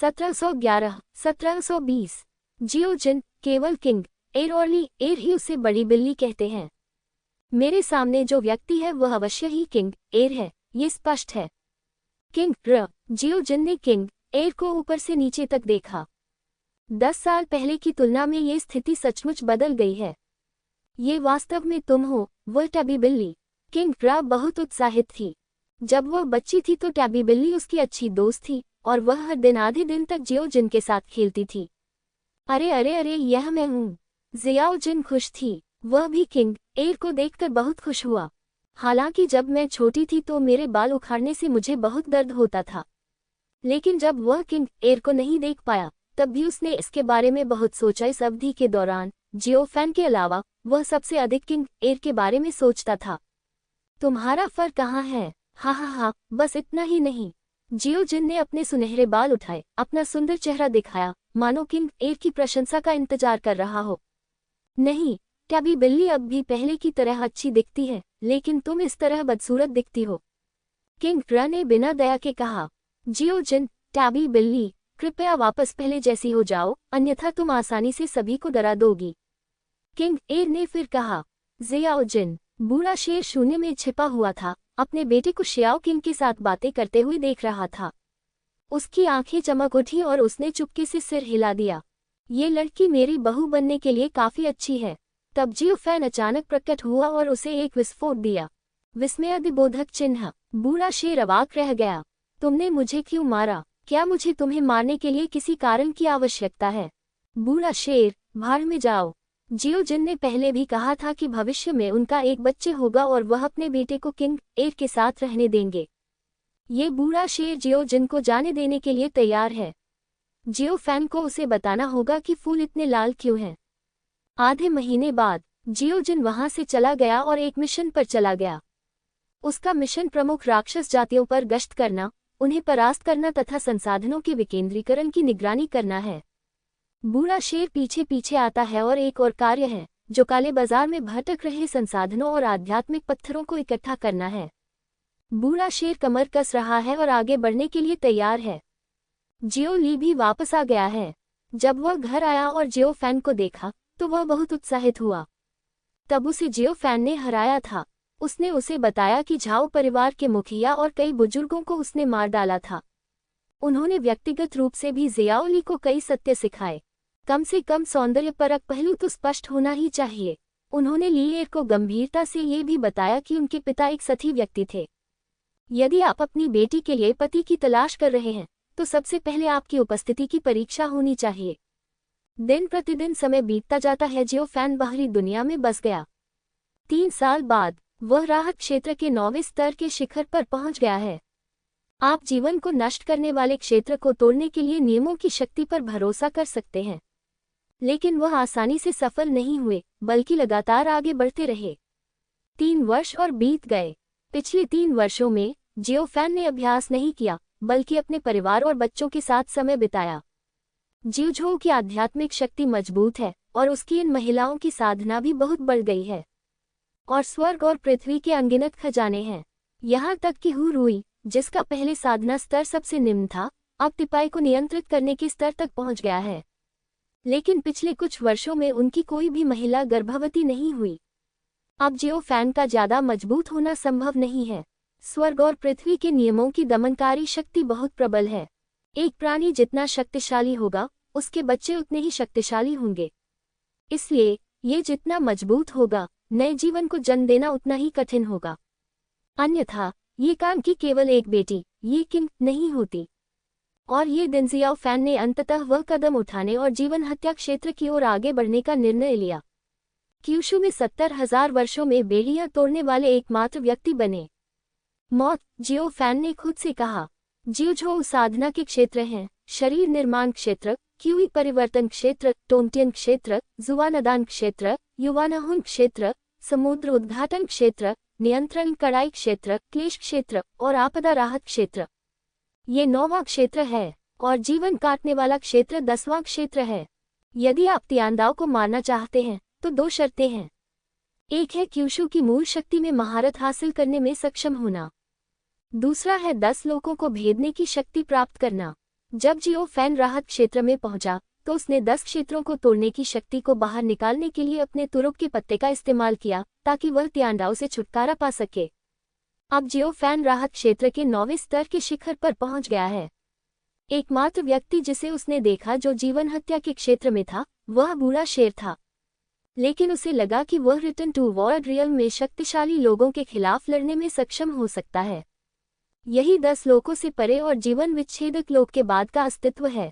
1711, 1720। जियोजिन केवल किंग एरोरली एर ही उसे बड़ी बिल्ली कहते हैं। मेरे सामने जो व्यक्ति है वह अवश्य ही किंग एर है, ये स्पष्ट है। किंग र जियोजिन ने किंग एर को ऊपर से नीचे तक देखा। 10 साल पहले की तुलना में ये स्थिति सचमुच बदल गई है। ये वास्तव में तुम हो, वह टैबी बिल्ली। किंग रा बहुत उत्साहित थी। जब वह बच्ची थी तो टैबी बिल्ली उसकी अच्छी दोस्त थी और वह हर दिन आधे दिन तक जियोजिन के साथ खेलती थी। अरे अरे अरे, यह मैं हूँ। जियाओजिन खुश थी। वह भी किंग एर को देखकर बहुत खुश हुआ। हालांकि जब मैं छोटी थी तो मेरे बाल उखाड़ने से मुझे बहुत दर्द होता था, लेकिन जब वह किंग एर को नहीं देख पाया तब भी उसने इसके बारे में बहुत सोचा। इस अवधि के दौरान जियोफैन के अलावा वह सबसे अधिक किंग एर के बारे में सोचता था। तुम्हारा फर कहाँ है? हा, बस इतना ही नहीं। जियोजिन ने अपने सुनहरे बाल उठाए, अपना सुंदर चेहरा दिखाया, मानो किंग एर की प्रशंसा का इंतजार कर रहा हो। नहीं, टैबी बिल्ली अब भी पहले की तरह अच्छी दिखती है, लेकिन तुम इस तरह बदसूरत दिखती हो, किंग रा ने बिना दया के कहा। जियोजिन, टैबी बिल्ली, कृपया वापस पहले जैसी हो जाओ, अन्यथा तुम आसानी से सभी को डरा दोगी, किंग एर ने फिर कहा। जियाओजिन, बूढ़ा शेर शून्य में छिपा हुआ था, अपने बेटे को शियाओ किंग के साथ बातें करते हुए देख रहा था। उसकी आंखें चमक उठी और उसने चुपके से सिर हिला दिया। ये लड़की मेरी बहू बनने के लिए काफी अच्छी है। तब जियोफैन अचानक प्रकट हुआ और उसे एक विस्फोट दिया। विस्मयादिबोधक चिन्ह। बूढ़ा शेर अवाक रह गया। तुमने मुझे क्यों मारा? क्या मुझे तुम्हें मारने के लिए किसी कारण की आवश्यकता है? बूढ़ा शेर, भाड़ में जाओ। जियोजिन ने पहले भी कहा था कि भविष्य में उनका एक बच्चे होगा और वह अपने बेटे को किंग एर के साथ रहने देंगे। ये बूढ़ा शेर जियोजिन को जाने देने के लिए तैयार है। जियोफैन को उसे बताना होगा कि फूल इतने लाल क्यों हैं। आधे महीने बाद जियोजिन वहां से चला गया और एक मिशन पर चला गया। उसका मिशन प्रमुख राक्षस जातियों पर गश्त करना, उन्हें परास्त करना तथा संसाधनों के विकेंद्रीकरण की निगरानी करना है। बूढ़ा शेर पीछे पीछे आता है और एक और कार्य है जो काले बाजार में भटक रहे संसाधनों और आध्यात्मिक पत्थरों को इकट्ठा करना है। बूढ़ा शेर कमर कस रहा है और आगे बढ़ने के लिए तैयार है। जियो ली भी वापस आ गया है। जब वह घर आया और जियोफैन को देखा तो वह बहुत उत्साहित हुआ। तब उसे जियोफैन ने हराया था। उसने उसे बताया कि झाओ परिवार के मुखिया और कई बुजुर्गों को उसने मार डाला था। उन्होंने व्यक्तिगत रूप से भी जियाओ ली को कई सत्य सिखाए। कम से कम सौंदर्यपरक पहलू तो स्पष्ट होना ही चाहिए। उन्होंने ली एर को गंभीरता से ये भी बताया कि उनके पिता एक सती व्यक्ति थे। यदि आप अपनी बेटी के लिए पति की तलाश कर रहे हैं तो सबसे पहले आपकी उपस्थिति की परीक्षा होनी चाहिए। दिन प्रतिदिन समय बीतता जाता है। जियोफैन बाहरी दुनिया में बस गया। 3 साल बाद वह राहत क्षेत्र के 9वें स्तर के शिखर पर पहुंच गया है। आप जीवन को नष्ट करने वाले क्षेत्र को तोड़ने के लिए नियमों की शक्ति पर भरोसा कर सकते हैं, लेकिन वह आसानी से सफल नहीं हुए, बल्कि लगातार आगे बढ़ते रहे। 3 वर्ष और बीत गए। पिछले 3 वर्षों में जियोफैन ने अभ्यास नहीं किया, बल्कि अपने परिवार और बच्चों के साथ समय बिताया। जियोझो की आध्यात्मिक शक्ति मजबूत है और उसकी इन महिलाओं की साधना भी बहुत बढ़ गई है। और स्वर्ग और पृथ्वी के अनगिनत खजाने हैं। यहाँ तक कि हुरुई, जिसका पहले साधना स्तर सबसे निम्न था, अब तिपाई को नियंत्रित करने के स्तर तक पहुँच गया है। लेकिन पिछले कुछ वर्षों में उनकी कोई भी महिला गर्भवती नहीं हुई। अब जियोफैन का ज्यादा मजबूत होना संभव नहीं है। स्वर्ग और पृथ्वी के नियमों की दमनकारी शक्ति बहुत प्रबल है। एक प्राणी जितना शक्तिशाली होगा, उसके बच्चे उतने ही शक्तिशाली होंगे। इसलिए ये जितना मजबूत होगा, नए जीवन को जन्म देना उतना ही कठिन होगा। अन्यथा ये काम की केवल एक बेटी, ये किंग, नहीं होती। और ये दिन जियोफैन ने अंततः वह कदम उठाने और जीवन हत्या क्षेत्र की ओर आगे बढ़ने का निर्णय लिया। क्यूशु में 70,000 वर्षों में बेड़ियां तोड़ने वाले एकमात्र व्यक्ति बने। मौत, जियोफैन ने खुद से कहा। जियोझो साधना के क्षेत्र हैं: शरीर निर्माण क्षेत्र, क्यूई परिवर्तन क्षेत्र, टोंटियन क्षेत्र, जुवानदान क्षेत्र, युवानाहुन क्षेत्र, समुद्र उद्घाटन क्षेत्र, नियंत्रण कड़ाई क्षेत्र, क्लेश क्षेत्र और आपदा राहत क्षेत्र। ये 9वां क्षेत्र है और जीवन काटने वाला क्षेत्र 10वां क्षेत्र है। यदि आप तियांदाओ को मारना चाहते हैं तो 2 शर्तें हैं। एक है क्यूशु की मूल शक्ति में महारत हासिल करने में सक्षम होना। दूसरा है 10 लोगों को भेदने की शक्ति प्राप्त करना। जब जियो फैन राहत क्षेत्र में पहुंचा तो उसने 10 क्षेत्रों को तोड़ने की शक्ति को बाहर निकालने के लिए अपने तुरुप के पत्ते का इस्तेमाल किया ताकि वह तियांडाओ से छुटकारा पा सके। अब जियो फैन राहत क्षेत्र के 9वें स्तर के शिखर पर पहुंच गया है। एकमात्र व्यक्ति जिसे उसने देखा जो जीवन हत्या के क्षेत्र में था वह बूढ़ा शेर था, लेकिन उसे लगा कि वह रिटर्न टू वर्ल्ड रियल में शक्तिशाली लोगों के खिलाफ लड़ने में सक्षम हो सकता है। यही 10 लोगों से परे और जीवन विच्छेदक लोक के बाद का अस्तित्व है।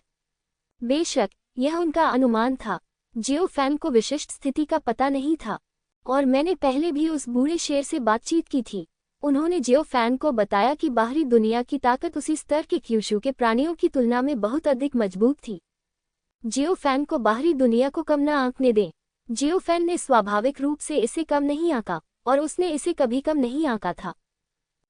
बेशक यह उनका अनुमान था, जियो फैन को विशिष्ट स्थिति का पता नहीं था, और मैंने पहले भी उस बूढ़े शेर से बातचीत की थी। उन्होंने जियो फैन को बताया कि बाहरी दुनिया की ताकत उसी स्तर के क्यूशू के प्राणियों की तुलना में बहुत अधिक मजबूत थी। जियो फैन को बाहरी दुनिया को कम न आंकने दें। जियो फैन ने स्वाभाविक रूप से इसे कम नहीं आंका और उसने इसे कभी कम नहीं आंका था।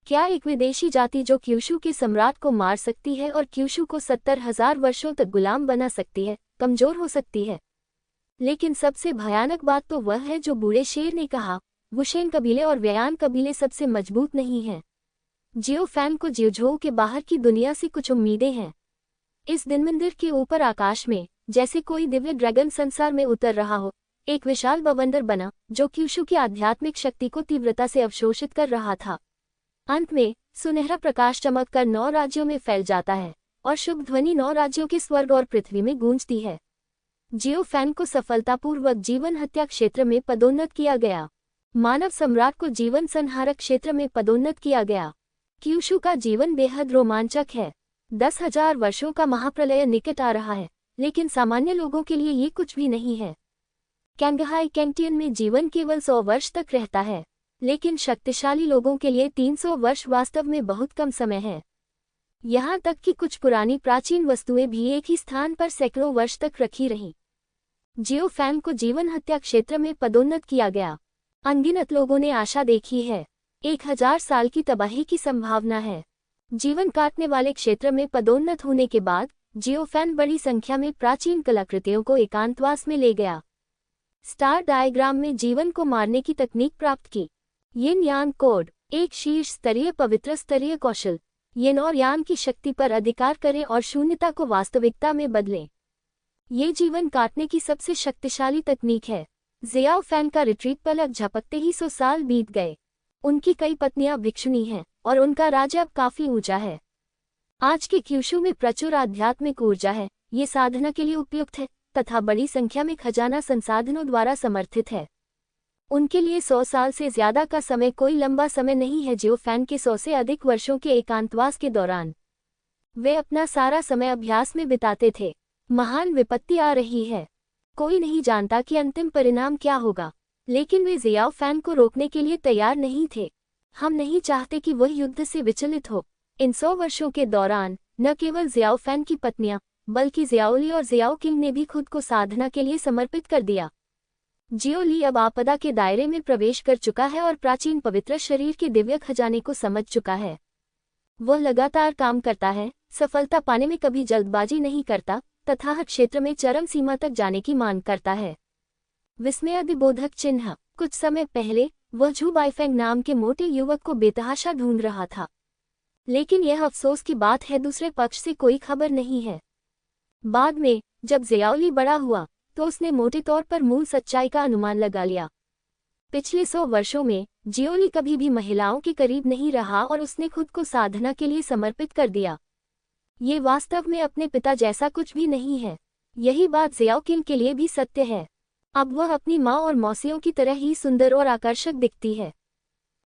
क्या एक विदेशी जाति जो क्यूशू के सम्राट को मार सकती है और क्यूशू को 70,000 वर्षों तक गुलाम बना सकती है, कमजोर हो सकती है? लेकिन सबसे भयानक बात तो वह है जो बूढ़े शेर ने कहा, वुशेन कबीले और व्यायान कबीले सबसे मजबूत नहीं हैं। जियो फैन को जियोझोउ के बाहर की दुनिया से कुछ उम्मीदें हैं। इस दिन मंदिर के ऊपर आकाश में जैसे कोई दिव्य ड्रैगन संसार में उतर रहा हो, एक विशाल बवंडर बना जो क्यूशू की आध्यात्मिक शक्ति को तीव्रता से अवशोषित कर रहा था। अंत में सुनहरा प्रकाश चमककर 9 राज्यों में फैल जाता है और शुभ ध्वनि 9 राज्यों के स्वर्ग और पृथ्वी में गूंजती है। जियो फैन को सफलतापूर्वक जीवन हत्या क्षेत्र में पदोन्नत किया गया। मानव सम्राट को जीवन संहारक क्षेत्र में पदोन्नत किया गया। क्यूशू का जीवन बेहद रोमांचक है। 10,000 वर्षों का महाप्रलय निकट आ रहा है, लेकिन सामान्य लोगों के लिए ये कुछ भी नहीं है। कैंगहाई कैंटियन में जीवन केवल 100 वर्ष तक रहता है, लेकिन शक्तिशाली लोगों के लिए 300 वर्ष वास्तव में बहुत कम समय है। यहाँ तक कि कुछ पुरानी प्राचीन वस्तुएं भी एक ही स्थान पर सैकड़ों वर्ष तक रखी रहीं। जियो फैन को जीवन हत्या क्षेत्र में पदोन्नत किया गया। अनगिनत लोगों ने आशा देखी है। 1000 साल की तबाही की संभावना है। जीवन काटने वाले क्षेत्र में पदोन्नत होने के बाद जियो फैन बड़ी संख्या में प्राचीन कलाकृतियों को एकांतवास में ले गया। स्टार डायग्राम में जीवन को मारने की तकनीक प्राप्त की। यिन यांग कोड, एक शीर्ष स्तरीय पवित्र स्तरीय कौशल। यिन और यांग की शक्ति पर अधिकार करें और शून्यता को वास्तविकता में बदलें। ये जीवन काटने की सबसे शक्तिशाली तकनीक है। जियाओ फैन का रिट्रीट पलक झपकते ही 100 साल बीत गए। उनकी कई पत्नियां भिक्षुणी हैं और उनका राज्य अब काफी ऊंचा है। आज के क्यूशू में प्रचुर आध्यात्मिक ऊर्जा है। ये साधना के लिए उपयुक्त है तथा बड़ी संख्या में खजाना संसाधनों द्वारा समर्थित है। उनके लिए 100 साल से ज्यादा का समय कोई लंबा समय नहीं है। जियो फैन के 100 से अधिक वर्षों के एकांतवास के दौरान वे अपना सारा समय अभ्यास में बिताते थे। महान विपत्ति आ रही है। कोई नहीं जानता कि अंतिम परिणाम क्या होगा, लेकिन वे जियाओ फैन को रोकने के लिए तैयार नहीं थे। हम नहीं चाहते कि वह युद्ध से विचलित हो। इन 100 वर्षों के दौरान न केवल जियाओ फैन की पत्नियां बल्कि जियाओली और जियाओ किंग ने भी खुद को साधना के लिए समर्पित कर दिया। जियो ली अब आपदा के दायरे में प्रवेश कर चुका है और प्राचीन पवित्र शरीर के दिव्य खजाने को समझ चुका है। वह लगातार काम करता है, सफलता पाने में कभी जल्दबाजी नहीं करता तथा हर क्षेत्र में चरम सीमा तक जाने की मांग करता है। विस्मयादिबोधक चिन्ह। कुछ समय पहले वह झू बाइफेंग नाम के मोटे युवक को बेतहाशा ढूंढ रहा था, लेकिन यह अफसोस की बात है दूसरे पक्ष से कोई खबर नहीं है। बाद में जब जियाओली बड़ा हुआ तो उसने मोटे तौर पर मूल सच्चाई का अनुमान लगा लिया। पिछले 100 वर्षों में जियोली कभी भी महिलाओं के करीब नहीं रहा और उसने खुद को साधना के लिए समर्पित कर दिया। ये वास्तव में अपने पिता जैसा कुछ भी नहीं है। यही बात जियाओ किंग के लिए भी सत्य है। अब वह अपनी माँ और मौसियों की तरह ही सुंदर और आकर्षक दिखती है।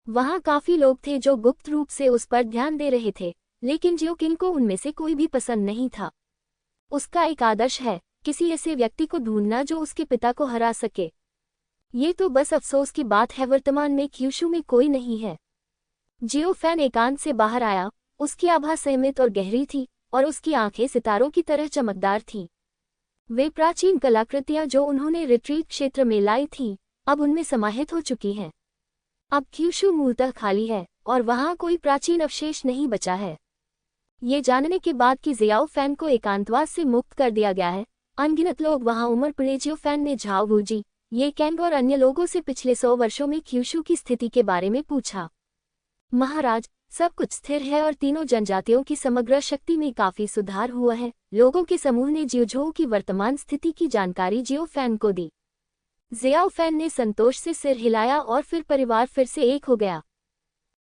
वहाँ काफी लोग थे जो गुप्त रूप से उस पर ध्यान दे रहे थे, लेकिन जियो किंग को उनमें से कोई भी पसंद नहीं था। उसका एक आदर्श है, किसी ऐसे व्यक्ति को ढूंढना जो उसके पिता को हरा सके। ये तो बस अफसोस की बात है वर्तमान में क्यूशू में कोई नहीं है। जियो फैन एकांत से बाहर आया। उसकी आभा संयमित और गहरी थी और उसकी आंखें सितारों की तरह चमकदार थीं। वे प्राचीन कलाकृतियां जो उन्होंने रिट्रीट क्षेत्र में लाई थीं, अब उनमें समाहित हो चुकी हैं। अब क्यूशू मूलतः खाली है और वहां कोई प्राचीन अवशेष नहीं बचा है। ये जानने के बाद कि जियाओ फैन को एकांतवास से मुक्त कर दिया गया है, अनगिनत लोग वहां उमड़ पड़े। जियो फैन ने झाओ वूजी, ये कैंग और अन्य लोगों से पिछले 100 वर्षों में क्यूशू की स्थिति के बारे में पूछा। महाराज, सब कुछ स्थिर है और तीनों जनजातियों की समग्र शक्ति में काफी सुधार हुआ है। लोगों के समूह ने जियोझोउ की वर्तमान स्थिति की जानकारी जियो फैन को दी। जियाओ फैन ने संतोष से सिर हिलाया और फिर परिवार फिर से एक हो गया।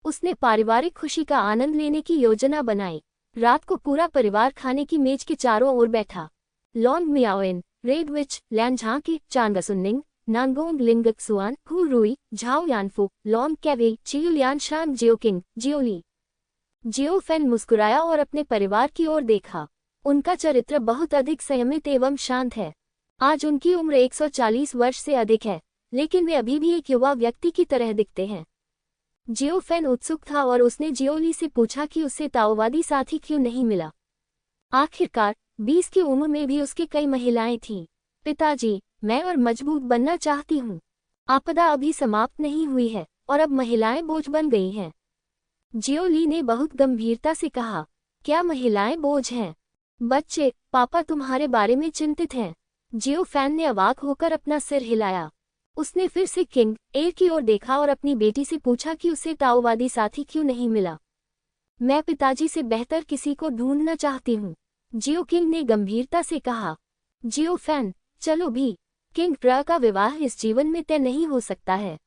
उसने पारिवारिक खुशी का आनंद लेने की योजना बनाई। रात को पूरा परिवार खाने की मेज के चारों ओर बैठा। लॉन्ग मियाओइन, रेड विच, लैन झांकी, चांगसुन्निंग, नांगोंग लिंगक्सुआन, हु रुई, झाओ यानफु, लॉन्ग कैवे, चियुलियान शान, जियोकिंग, जियोली। जियो फैन मुस्कुराया और अपने परिवार की ओर देखा। उनका चरित्र बहुत अधिक संयमित एवं शांत है। आज उनकी उम्र 140 वर्ष से अधिक है, लेकिन वे अभी भी एक युवा व्यक्ति की तरह दिखते हैं। जियो फैन उत्सुक था और उसने जियोली से पूछा कि उसे ताओवादी साथी क्यों नहीं मिला। आखिरकार 20 की उम्र में भी उसके कई महिलाएं थीं। पिताजी, मैं और मजबूत बनना चाहती हूँ। आपदा अभी समाप्त नहीं हुई है और अब महिलाएं बोझ बन गई हैं। जियोली ने बहुत गंभीरता से कहा, क्या महिलाएं बोझ हैं? बच्चे, पापा तुम्हारे बारे में चिंतित हैं। जियो फैन ने अवाक होकर अपना सिर हिलाया। उसने फिर से किंग एयर की ओर देखा और अपनी बेटी से पूछा कि उसे ताओवादी साथी क्यों नहीं मिला। मैं पिताजी से बेहतर किसी को ढूंढना चाहती हूँ, जियो किंग ने गंभीरता से कहा। जियो फैन, चलो भी। किंग प्र का विवाह इस जीवन में तय नहीं हो सकता है।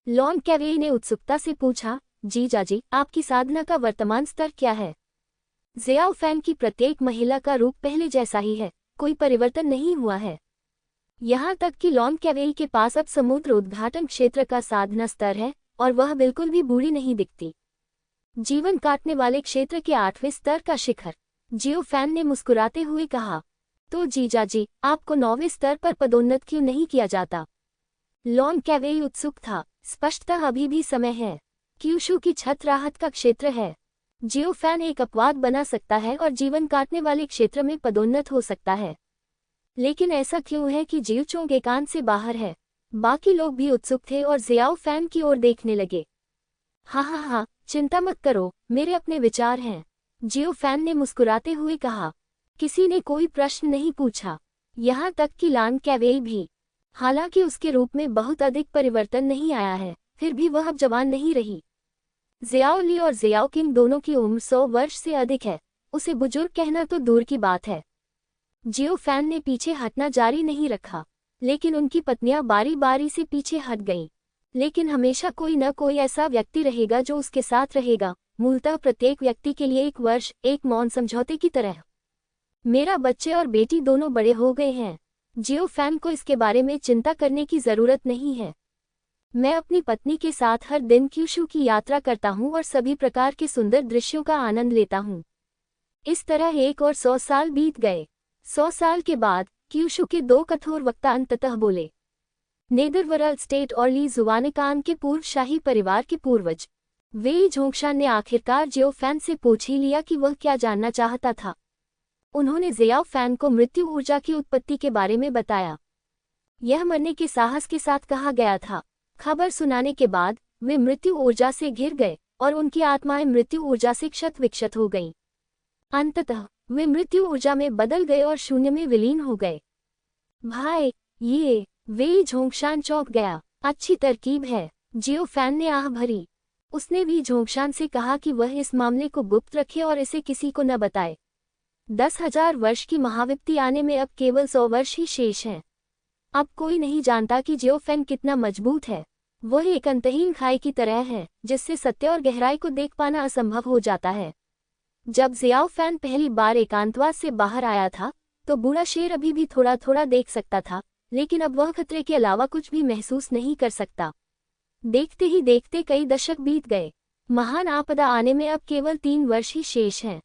लॉन्ग कैवे ने उत्सुकता से पूछा, जीजाजी, आपकी साधना का वर्तमान स्तर क्या है? जियाओ फैन की प्रत्येक महिला का रूप पहले जैसा ही है, कोई परिवर्तन नहीं हुआ है। यहाँ तक कि लॉन्ग कैवे के पास अब समुद्र उद्घाटन क्षेत्र का साधना स्तर है और वह बिल्कुल भी बूढ़ी नहीं दिखती। जीवन काटने वाले क्षेत्र के 8वें स्तर का शिखर। जियो फैन ने मुस्कुराते हुए कहा, तो जीजाजी, आपको 9वें स्तर पर पदोन्नत क्यों नहीं किया जाता? लॉन्ग कैवे उत्सुक था। स्पष्टतः अभी भी समय है। क्यूशु की छत राहत का क्षेत्र है। जियो फैन एक अपवाद बना सकता है और जीवन काटने वाले क्षेत्र में पदोन्नत हो सकता है। लेकिन ऐसा क्यों है कि जियोचोंग एकांत से बाहर है? बाकी लोग भी उत्सुक थे और जियाओ फैन की ओर देखने लगे। हाँ, चिंता मत करो, मेरे अपने विचार हैं, जियो फैन ने मुस्कुराते हुए कहा। किसी ने कोई प्रश्न नहीं पूछा, यहाँ तक कि लॉन्ग कैवे भी। हालांकि उसके रूप में बहुत अधिक परिवर्तन नहीं आया है, फिर भी वह अब जवान नहीं रही। जियाओ ली और जियाओ किंग दोनों की उम्र 100 वर्ष से अधिक है। उसे बुजुर्ग कहना तो दूर की बात है। जियो फैन ने पीछे हटना जारी नहीं रखा, लेकिन उनकी पत्नियां बारी बारी से पीछे हट गईं। लेकिन हमेशा कोई न कोई ऐसा व्यक्ति रहेगा जो उसके साथ रहेगा, मूलतः प्रत्येक व्यक्ति के लिए एक वर्ष, एक मौन समझौते की तरह। मेरा बच्चे और बेटी दोनों बड़े हो गए हैं। जियो फैन को इसके बारे में चिंता करने की जरूरत नहीं है। मैं अपनी पत्नी के साथ हर दिन क्यूशु की यात्रा करता हूँ और सभी प्रकार के सुंदर दृश्यों का आनंद लेता हूँ। इस तरह 1 और 100 साल बीत गए। 100 साल के बाद क्यूशु के 2 कठोर वक्ता अंततः बोले। नेदरवर्ल्ड स्टेट और ली जुवानिकान के पूर्व शाही परिवार के पूर्वज वेई झोंगशान ने आखिरकार जियो फैन से पूछ ही लिया कि वह क्या जानना चाहता था। उन्होंने जियाओ फैन को मृत्यु ऊर्जा की उत्पत्ति के बारे में बताया। यह मरने के साहस के साथ कहा गया था। खबर सुनाने के बाद वे मृत्यु ऊर्जा से घिर गए और उनकी आत्माएं मृत्यु ऊर्जा से क्षत विक्षत हो गईं। अंततः वे मृत्यु ऊर्जा में बदल गए और शून्य में विलीन हो गए। भाई, ये वेई झोंगशान चौंक गया। अच्छी तरकीब है, जियो फैन ने आह भरी। उसने वी झोंगशान से कहा कि वह इस मामले को गुप्त रखे और इसे किसी को न बताए। 10,000 वर्ष की महाविपत्ति आने में अब केवल 100 वर्ष ही शेष हैं। अब कोई नहीं जानता कि जियो फैन कितना मजबूत है। वह एक अंतहीन खाई की तरह है, जिससे सत्य और गहराई को देख पाना असंभव हो जाता है। जब जियाओ फैन पहली बार एकांतवास से बाहर आया था, तो बूढ़ा शेर अभी भी थोड़ा थोड़ा देख सकता था, लेकिन अब वह खतरे के अलावा कुछ भी महसूस नहीं कर सकता। देखते ही देखते कई दशक बीत गए। महान आपदा आने में अब केवल 3 वर्ष ही शेष हैं।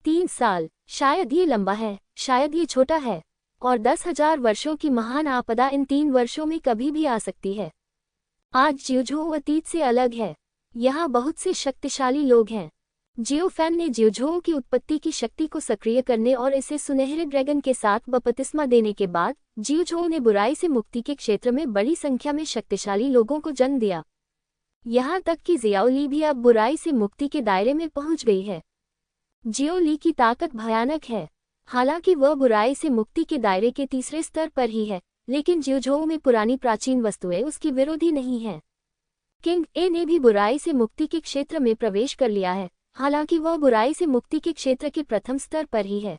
3 साल, शायद ये लंबा है, शायद ये छोटा है, और 10,000 वर्षों की महान आपदा इन 3 वर्षों में कभी भी आ सकती है। आज जियोझोउ अतीत से अलग है। यहाँ बहुत से शक्तिशाली लोग हैं। जियो फैन ने जियोझोउ की उत्पत्ति की शक्ति को सक्रिय करने और इसे सुनहरे ड्रैगन के साथ बपतिस्मा देने के बाद जियोझोउ ने बुराई से मुक्ति के क्षेत्र में बड़ी संख्या में शक्तिशाली लोगों को जन्म दिया। यहाँ तक कि जियाओ ली भी अब बुराई से मुक्ति के दायरे में पहुँच गई है। जियो ली की ताकत भयानक है। हालांकि वह बुराई से मुक्ति के दायरे के तीसरे स्तर पर ही है, लेकिन जियोझोउ में पुरानी प्राचीन वस्तुएं उसकी विरोधी नहीं हैं। किंग ए ने भी बुराई से मुक्ति के क्षेत्र में प्रवेश कर लिया है, हालांकि वह बुराई से मुक्ति के क्षेत्र के प्रथम स्तर पर ही है।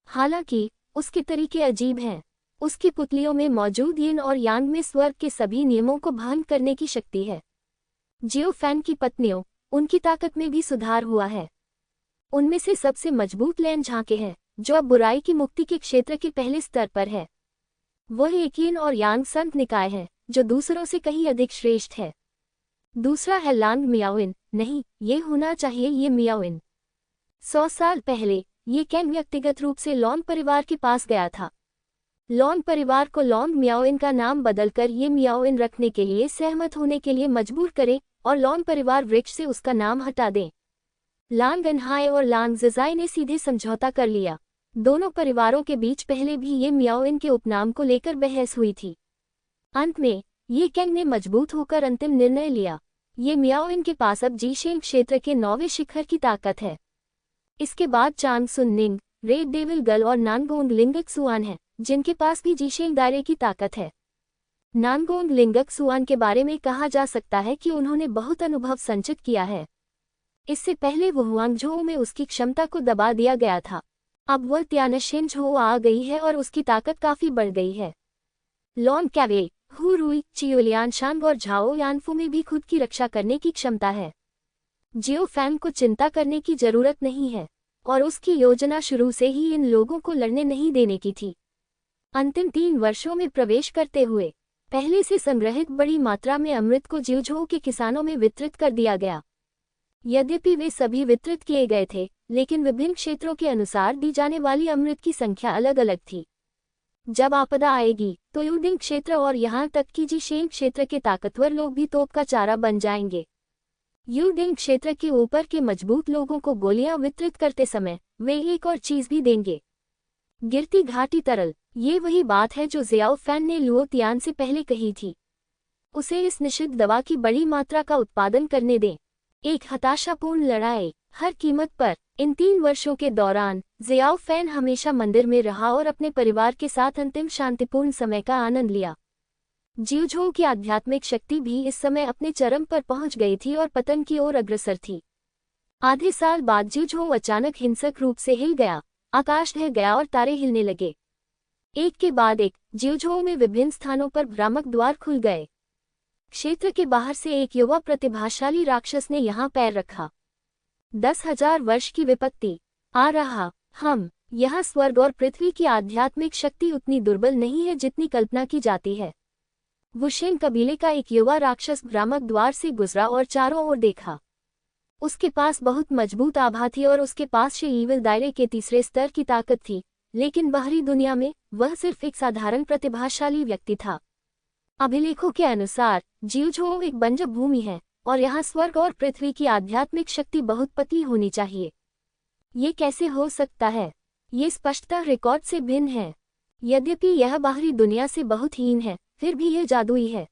हालांकि उसके तरीके अजीब हैं। उसकी पुतलियों में मौजूद यिन और यांग में स्वर्ग के सभी नियमों को भंग करने की शक्ति है। जियो फैन की पत्नियों, उनकी ताकत में भी सुधार हुआ है। उनमें से सबसे मजबूत लैन झांके हैं, जो अब बुराई की मुक्ति के क्षेत्र के पहले स्तर पर है। वह एक यिन और यांग संत निकाय है, जो दूसरों से कहीं अधिक श्रेष्ठ है। दूसरा है लांग मियाओइन, नहीं, ये होना चाहिए ये मियाओइन। 100 साल पहले ये कैंग व्यक्तिगत रूप से लॉन्ग परिवार के पास गया था। लॉन्ग परिवार को लॉन्ग मियाओइन का नाम बदलकर ये मियाओइन रखने के लिए सहमत होने के लिए मजबूर करे और लॉन्ग परिवार वृक्ष से उसका नाम हटा दें। लांग अनहाय और लांग ज़िज़ाई ने सीधे समझौता कर लिया। दोनों परिवारों के बीच पहले भी ये मियाओइन के उपनाम को लेकर बहस हुई थी। अंत में ये कैंग ने मजबूत होकर अंतिम निर्णय लिया। ये मियाओइन के पास अब जीशेंग क्षेत्र के 9वें शिखर की ताकत है। इसके बाद चांग सुन निंग, रेड डेविल गल और नानगोंग लिंगक सुआन है, जिनके पास भी जीशेंग दायरे की ताकत है। नानगोंग लिंगक सुआन के बारे में कहा जा सकता है कि उन्होंने बहुत अनुभव संचित किया है। इससे पहले वुहुआंगझोउ में उसकी क्षमता को दबा दिया गया था। अब वह त्यानशेनझोउ आ गई है और उसकी ताकत काफी बढ़ गई है। लॉन कैवे, हु रुई, चियोलियानशांग और झाओ यानफू में भी खुद की रक्षा करने की क्षमता है। जियो फैन को चिंता करने की जरूरत नहीं है, और उसकी योजना शुरू से ही इन लोगों को लड़ने नहीं देने की थी। अंतिम 3 वर्षों में प्रवेश करते हुए पहले से संग्रहित बड़ी मात्रा में अमृत को जियोझोउ के किसानों में वितरित कर दिया गया। यद्यपि वे सभी वितरित किए गए थे, लेकिन विभिन्न क्षेत्रों के अनुसार दी जाने वाली अमृत की संख्या अलग अलग थी। जब आपदा आएगी तो यूडिंग क्षेत्र और यहाँ तक कि जीशेंग क्षेत्र के ताकतवर लोग भी तोप का चारा बन जाएंगे। यूडिंग क्षेत्र के ऊपर के मजबूत लोगों को गोलियां वितरित करते समय वे एक और चीज भी देंगे, गिरती घाटी तरल। ये वही बात है जो ज़ियाओ फैन ने लुओ तियान से पहले कही थी। उसे इस निषिद्ध दवा की बड़ी मात्रा का उत्पादन करने दें। एक हताशापूर्ण लड़ाई हर कीमत पर। इन 3 वर्षों के दौरान ज़ियाओ फैन हमेशा मंदिर में रहा और अपने परिवार के साथ अंतिम शांतिपूर्ण समय का आनंद लिया। जियोझोउ की आध्यात्मिक शक्ति भी इस समय अपने चरम पर पहुंच गई थी और पतन की ओर अग्रसर थी। आधे साल बाद जियोझोउ अचानक हिंसक रूप से हिल गया, आकाश ढह गया और तारे हिलने लगे। एक के बाद एक जियोझोउ में विभिन्न स्थानों पर भ्रामक द्वार खुल गए। क्षेत्र के बाहर से एक युवा प्रतिभाशाली राक्षस ने यहाँ पैर रखा। 10,000 वर्ष की विपत्ति आ रहा। हम यहाँ स्वर्ग और पृथ्वी की आध्यात्मिक शक्ति उतनी दुर्बल नहीं है जितनी कल्पना की जाती है। वुशेन कबीले का एक युवा राक्षस भ्रामक द्वार से गुजरा और चारों ओर देखा। उसके पास बहुत मजबूत आभा थी और उसके पास से ईविल दायरे के तीसरे स्तर की ताकत थी, लेकिन बाहरी दुनिया में वह सिर्फ एक साधारण प्रतिभाशाली व्यक्ति था। अभिलेखों के अनुसार जियोझोउ एक बंजर भूमि है और यहाँ स्वर्ग और पृथ्वी की आध्यात्मिक शक्ति बहुत पतली होनी चाहिए। ये कैसे हो सकता है? ये स्पष्टतः रिकॉर्ड से भिन्न है। यद्यपि यह बाहरी दुनिया से बहुत हीन है, फिर भी यह जादुई है।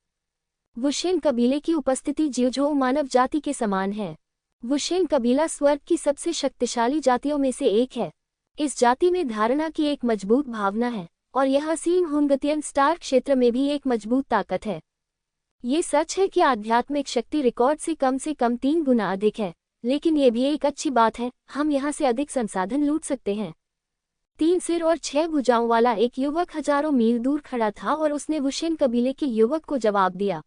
वुशेन कबीले की उपस्थिति जियोझोउ मानव जाति के समान है। वुशेन कबीला स्वर्ग की सबसे शक्तिशाली जातियों में से एक है। इस जाति में धारणा की एक मजबूत भावना है और यह सीन हुनगतियन स्टार क्षेत्र में भी एक मजबूत ताकत है। ये सच है कि आध्यात्मिक शक्ति रिकॉर्ड से कम 3 गुना अधिक है, लेकिन ये भी एक अच्छी बात है, हम यहाँ से अधिक संसाधन लूट सकते हैं। 3 सिर और 6 भुजाओं वाला एक युवक हजारों मील दूर खड़ा था और उसने वुशेन कबीले के युवक को जवाब दिया।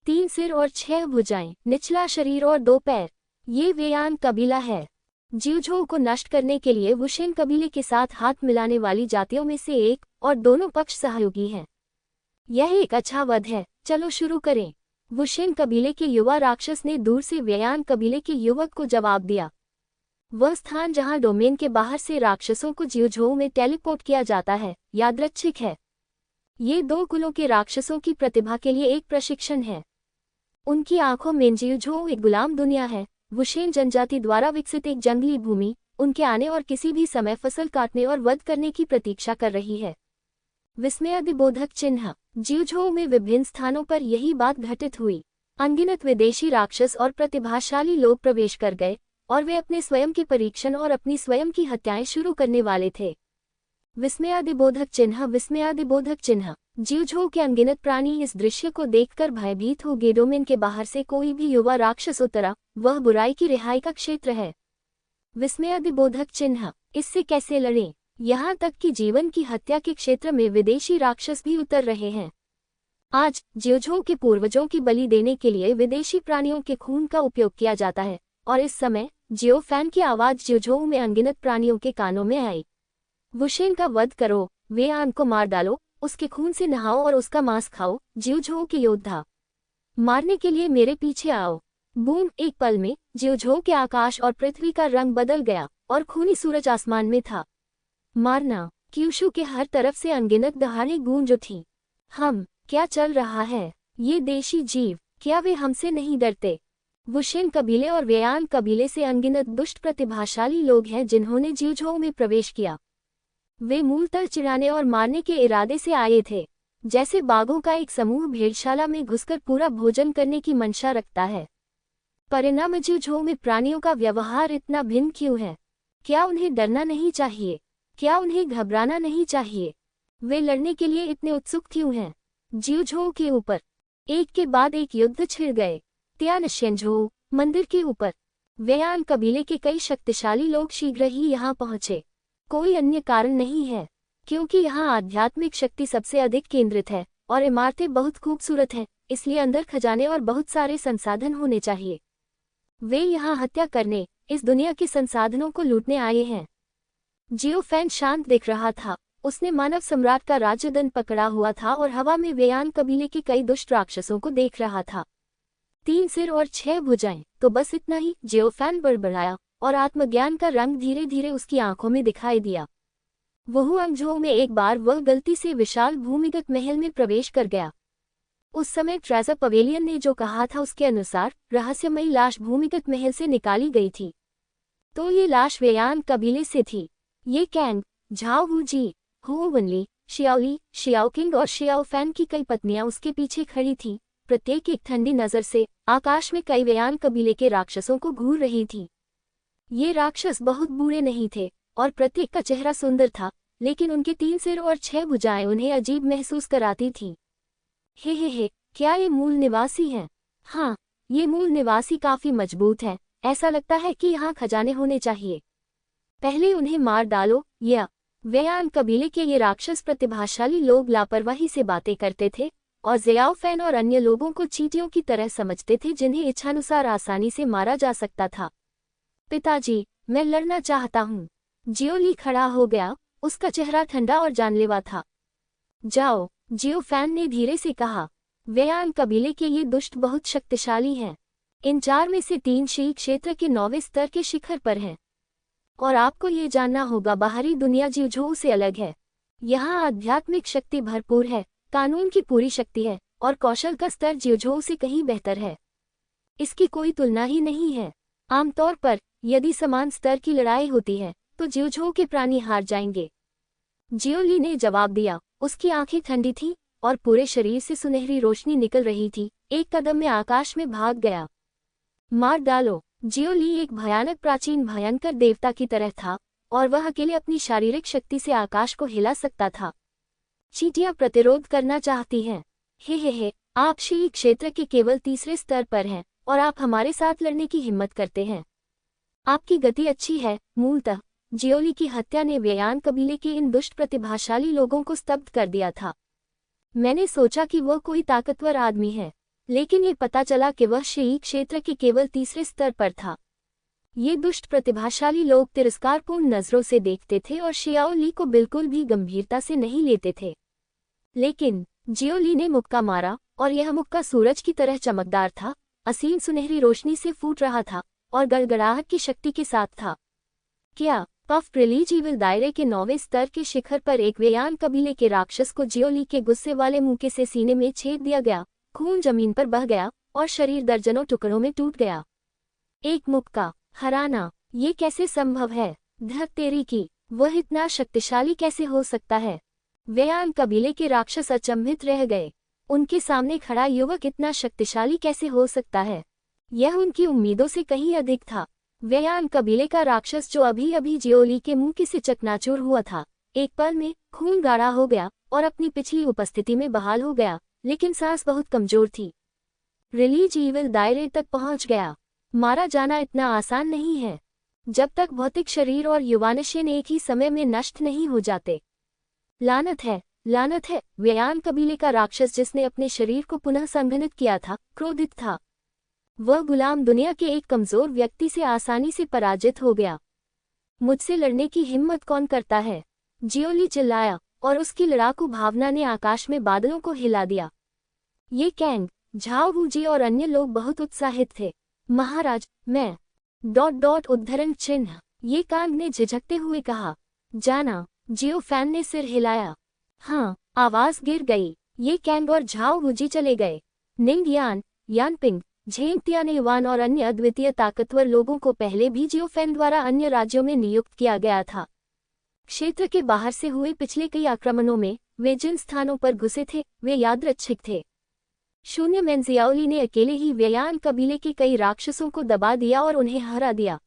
3 सिर और 6 भुजाएं, निचला शरीर और 2 पैर, ये वेयान कबीला है। जियोझोउ को नष्ट करने के लिए वुशेन कबीले के साथ हाथ मिलाने वाली जातियों में से एक, और दोनों पक्ष सहयोगी हैं। यह एक अच्छा वध है, चलो शुरू करें। वुशेन कबीले के युवा राक्षस ने दूर से वेयान कबीले के युवक को जवाब दिया। वह स्थान जहां डोमेन के बाहर से राक्षसों को जियोझोउ में टेलीपोर्ट किया जाता है, यादृच्छिक है। ये 2 कुलों के राक्षसों की प्रतिभा के लिए एक प्रशिक्षण है। उनकी आंखों में जियोझोउ एक गुलाम दुनिया है, वुशेन जनजाति द्वारा विकसित एक जंगली भूमि, उनके आने और किसी भी समय फसल काटने और वध करने की प्रतीक्षा कर रही है। विस्मयादिबोधक चिन्ह। जियोझोउ में विभिन्न स्थानों पर यही बात घटित हुई। अनगिनत विदेशी राक्षस और प्रतिभाशाली लोग प्रवेश कर गए और वे अपने स्वयं के परीक्षण और अपनी स्वयं की हत्याएं शुरू करने वाले थे। विस्मयादिबोधक चिन्ह, विस्मयादिबोधक चिन्ह। ज्यूझोऊ के अनगिनत प्राणी इस दृश्य को देखकर भयभीत हो गए। डोमेन के बाहर से कोई भी युवा राक्षस उतरा, वह बुराई की रिहाई का क्षेत्र है। विस्मयादिबोधक चिन्ह, इससे कैसे लड़ें? यहाँ तक कि जीवन की हत्या के क्षेत्र में विदेशी राक्षस भी उतर रहे हैं। आज ज्यूझोऊ के पूर्वजों की बलि देने के लिए विदेशी प्राणियों के खून का उपयोग किया जाता है, और इस समय जियो फैन की आवाज ज्यूझोऊ में अनगिनत प्राणियों के कानों में आई। वुशेन का वध करो, वेआन को मार डालो, उसके खून से नहाओ और उसका मांस खाओ। ज्यूझोऊ के योद्धा, मारने के लिए मेरे पीछे आओ। बूम! एक पल में ज्यूझोऊ के आकाश और पृथ्वी का रंग बदल गया और खूनी सूरज आसमान में था। मारना! क्यूशू के हर तरफ से अनगिनत दहाड़ें गूंज उठी। क्या चल रहा है? ये देशी जीव, क्या वे हमसे नहीं डरते? वुशेन कबीले और वेआन कबीले से अनगिनत दुष्ट प्रतिभाशाली लोग हैं जिन्होंने ज्यूझोऊ में प्रवेश किया। वे मूलतः चिढ़ाने और मारने के इरादे से आए थे, जैसे बाघों का एक समूह भेड़शाला में घुसकर पूरा भोजन करने की मंशा रखता है। परिणाम ज्यूझोऊ में प्राणियों का व्यवहार इतना भिन्न क्यों है? क्या उन्हें डरना नहीं चाहिए? क्या उन्हें घबराना नहीं चाहिए? वे लड़ने के लिए इतने उत्सुक क्यों हैं? ज्यूझोऊ के ऊपर एक के बाद एक युद्ध छिड़ गए। तियानशेनझोऊ मंदिर के ऊपर वेआन कबीले के कई शक्तिशाली लोग शीघ्र ही यहाँ पहुंचे। कोई अन्य कारण नहीं है, क्योंकि यहाँ आध्यात्मिक शक्ति सबसे अधिक केंद्रित है और इमारतें बहुत खूबसूरत हैं, इसलिए अंदर खजाने और बहुत सारे संसाधन होने चाहिए। वे यहाँ हत्या करने, इस दुनिया के संसाधनों को लूटने आए हैं। जियो फैन शांत दिख रहा था। उसने मानव सम्राट का राज्यदंड पकड़ा हुआ था और हवा में वेआन कबीले के कई दुष्ट राक्षसों को देख रहा था। 3 सिर और 6 भुजाएं, तो बस इतना ही? जियो फैन बड़बड़ाया और आत्मज्ञान का रंग धीरे धीरे उसकी आंखों में दिखाई दिया। वहुआंगझोऊ में एक बार वह गलती से विशाल भूमिगत महल में प्रवेश कर गया। उस समय ट्रेजर पवेलियन ने जो कहा था उसके अनुसार रहस्यमयी लाश भूमिगत महल से निकाली गई थी। तो ये लाश वेआन कबीले से थी। ये कैंग, झाओ हुजी, हुओवनली, शियाओली, शियाओकिंग और शियाओ फैन की कई पत्नियां उसके पीछे खड़ी थीं, प्रत्येक एक ठंडी नजर से आकाश में कई वेआन कबीले के राक्षसों को घूर रही थी। ये राक्षस बहुत बूढ़े नहीं थे और प्रत्येक का चेहरा सुंदर था, लेकिन उनके 3 सिर और 6 भुजाएं उन्हें अजीब महसूस कराती थीं। हे, क्या ये मूल निवासी हैं? हाँ, ये मूल निवासी काफी मजबूत है। ऐसा लगता है कि यहाँ खजाने होने चाहिए। पहले उन्हें मार डालो। या वेआन कबीले के ये राक्षस प्रतिभाशाली लोग लापरवाही से बातें करते थे और जियाओ फैन और अन्य लोगों को चींटियों की तरह समझते थे जिन्हें इच्छानुसार आसानी से मारा जा सकता था। पिताजी, मैं लड़ना चाहता हूँ। जियोली खड़ा हो गया, उसका चेहरा ठंडा और जानलेवा था। जाओ, जियो फैन ने धीरे से कहा। वेआन कबीले के ये दुष्ट बहुत शक्तिशाली हैं। इन 4 में से 3 शी क्षेत्र के 9वें स्तर के शिखर पर हैं। और आपको ये जानना होगा, बाहरी दुनिया ज्यूझोऊ से अलग है। यहाँ आध्यात्मिक शक्ति भरपूर है, कानून की पूरी शक्ति है और कौशल का स्तर ज्यूझोऊ से कहीं बेहतर है। इसकी कोई तुलना ही नहीं है। आमतौर पर यदि समान स्तर की लड़ाई होती है तो ज्यूझोऊ के प्राणी हार जाएंगे। जियोली ने जवाब दिया। उसकी आंखें ठंडी थीं और पूरे शरीर से सुनहरी रोशनी निकल रही थी। एक कदम में आकाश में भाग गया। मार डालो। जियोली एक भयानक प्राचीन भयंकर देवता की तरह था और वह अकेले अपनी शारीरिक शक्ति से आकाश को हिला सकता था। चींटियां प्रतिरोध करना चाहती हैं। हे, आप शी क्षेत्र के केवल 3रे स्तर पर हैं और आप हमारे साथ लड़ने की हिम्मत करते हैं। आपकी गति अच्छी है। मूलतः जियोली की हत्या ने वेआन कबीले के इन दुष्ट प्रतिभाशाली लोगों को स्तब्ध कर दिया था। मैंने सोचा कि वह कोई ताकतवर आदमी है, लेकिन ये पता चला कि वह शी क्षेत्र के केवल 3रे स्तर पर था। ये दुष्ट प्रतिभाशाली लोग तिरस्कारपूर्ण नजरों से देखते थे और शियाओली को बिल्कुल भी गंभीरता से नहीं लेते थे। लेकिन जियोली ने मुक्का मारा और यह मुक्का सूरज की तरह चमकदार था, असीम सुनहरी रोशनी से फूट रहा था और गड़गड़ाहट की शक्ति के साथ था। क्या पफ प्रिलीजीवल दायरे के 9वें स्तर के शिखर पर एक वेआन कबीले के राक्षस को जियोली के गुस्से वाले मुक्के से सीने में छेद दिया गया। खून जमीन पर बह गया और शरीर दर्जनों टुकड़ों में टूट गया। एक मुक्का, हराना, ये कैसे संभव है? धक तेरी की, वह इतना शक्तिशाली कैसे हो सकता है? वेआन कबीले के राक्षस अचंभित रह गए। उनके सामने खड़ा युवक इतना शक्तिशाली कैसे हो सकता है? यह उनकी उम्मीदों से कहीं अधिक था। वेआन कबीले का राक्षस जो अभी अभी जियोली के मुंह से चकनाचूर हुआ था, एक पल में खून गाढ़ा हो गया और अपनी पिछली उपस्थिति में बहाल हो गया, लेकिन सांस बहुत कमजोर थी। रिलीज ईविल दायरे तक पहुंच गया। मारा जाना इतना आसान नहीं है जब तक भौतिक शरीर और युवानशयन एक ही समय में नष्ट नहीं हो जाते। लानत है, लानत है। व्ययान कबीले का राक्षस जिसने अपने शरीर को पुनः संघनित किया था, क्रोधित था। वह गुलाम दुनिया के एक कमजोर व्यक्ति से आसानी से पराजित हो गया। मुझसे लड़ने की हिम्मत कौन करता है? जियोली चिल्लाया और उसकी लड़ाकू भावना ने आकाश में बादलों को हिला दिया। ये कैंग, झाओ वूजी और अन्य लोग बहुत उत्साहित थे। महाराज, मैं उद्धरण चिन्ह, ये कांग ने झिझकते हुए कहा। जाना, जियो फैन ने सिर हिलाया। हाँ, आवाज गिर गई। ये कैंग और झाओ वूजी चले गए। निंग यान, यानपिंग, झेंग तियानेवान और अन्य अद्वितीय ताकतवर लोगों को पहले भी जियो फैन द्वारा अन्य राज्यों में नियुक्त किया गया था। क्षेत्र के बाहर से हुए पिछले कई आक्रमणों में वे जिन स्थानों पर घुसे थे वे यादृच्छिक थे। शून्य में जियाओली ने अकेले ही व्ययान कबीले के कई राक्षसों को दबा दिया और उन्हें हरा दिया।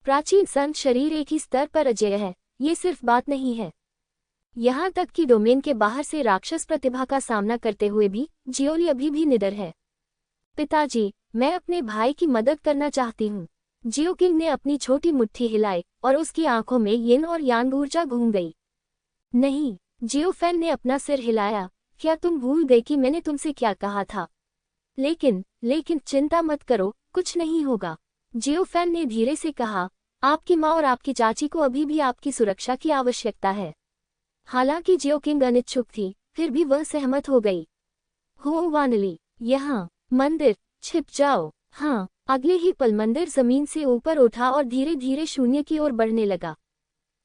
प्राचीन संत शरीर एक ही स्तर पर अजेय है, ये सिर्फ बात नहीं है। यहाँ तक कि डोमेन के बाहर से राक्षस प्रतिभा का सामना करते हुए भी जियोली अभी भी निडर है। पिताजी, मैं अपने भाई की मदद करना चाहती हूँ। जियो किंग ने अपनी छोटी मुट्ठी हिलाई और उसकी आंखों में यिन और यांग ऊर्जा घूम गई। नहीं, जियो फैन ने अपना सिर हिलाया। क्या तुम भूल गए कि मैंने तुमसे क्या कहा था? लेकिन चिंता मत करो, कुछ नहीं होगा। जियो फैन ने धीरे से कहा, आपकी माँ और आपकी चाची को अभी भी आपकी सुरक्षा की आवश्यकता है। हालांकि जियो किंग अनिच्छुक थी, फिर भी वह सहमत हो गई। हो वानली, यहाँ मंदिर, छिप जाओ। हाँ, अगले ही पल मंदिर जमीन से ऊपर उठा और धीरे धीरे शून्य की ओर बढ़ने लगा।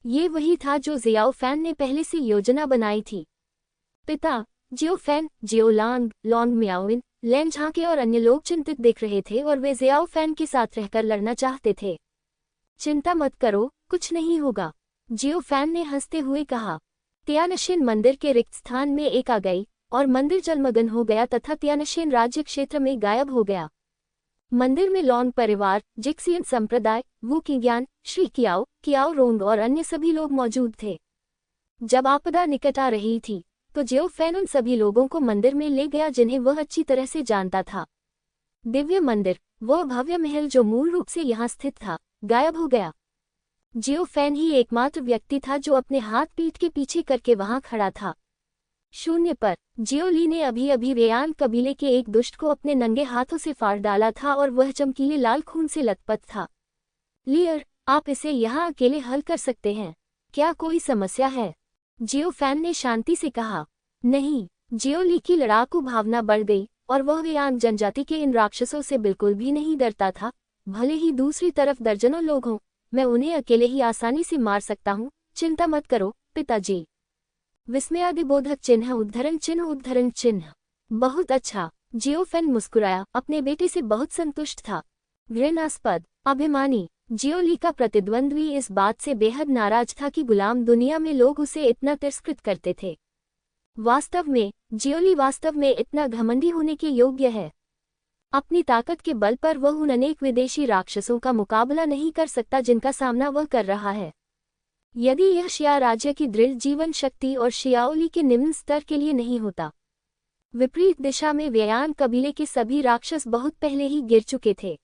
ये वही था जो जियाओ फैन ने पहले से योजना बनाई थी। पिता, जियो फैन, जियो लांग, लॉन्ग म्याओइन, लैन झांके और अन्य लोग चिंतित देख रहे थे और वे जियाओ फैन के साथ रहकर लड़ना चाहते थे। चिंता मत करो, कुछ नहीं होगा, जियो फैन ने हंसते हुए कहा। तियानशीन मंदिर के रिक्त स्थान में एक आ गई और मंदिर जलमग्न हो गया तथा तियानशीन राज्य क्षेत्र में गायब हो गया। मंदिर में लॉन्ग परिवार, जिक्सियन संप्रदाय, वू किग्यान, श्री कियाओ रोंग और अन्य सभी लोग मौजूद थे। जब आपदा निकट आ रही थी तो जियो फैन उन सभी लोगों को मंदिर में ले गया जिन्हें वह अच्छी तरह से जानता था। दिव्य मंदिर, वह भव्य महल जो मूल रूप से यहाँ स्थित था, गायब हो गया। जियो फैन ही एकमात्र व्यक्ति था जो अपने हाथ पीठ के पीछे करके वहां खड़ा था। शून्य पर जियो ली ने अभी अभी व्ययान कबीले के एक दुष्ट को अपने नंगे हाथों से फाड़ डाला था और वह चमकीले लाल खून से लथपथ था। लियर, आप इसे यहाँ अकेले हल कर सकते हैं। क्या कोई समस्या है? जियो फैन ने शांति से कहा। नहीं। जियो ली की लड़ाकू भावना बढ़ गई और वह व्ययान जनजाति के इन राक्षसों से बिल्कुल भी नहीं डरता था। भले ही दूसरी तरफ दर्जनों लोग हों, मैं उन्हें अकेले ही आसानी से मार सकता हूँ। चिंता मत करो पिताजी। विस्मयादिबोधक चिन्ह, उद्धरण चिन्ह। बहुत अच्छा। जियो फैन मुस्कुराया, अपने बेटे से बहुत संतुष्ट था। घृणास्पद, अभिमानी। जियो ली का प्रतिद्वंद्वी इस बात से बेहद नाराज था कि गुलाम दुनिया में लोग उसे इतना तिरस्कृत करते थे। वास्तव में जियो ली वास्तव में इतना घमंडी होने के योग्य है। अपनी ताकत के बल पर वह उन अनेक विदेशी राक्षसों का मुकाबला नहीं कर सकता जिनका सामना वह कर रहा है। यदि यह शिया राज्य की दृढ़ जीवन शक्ति और शियाओली के निम्न स्तर के लिए नहीं होता। विपरीत दिशा में व्ययान कबीले के सभी राक्षस बहुत पहले ही गिर चुके थे।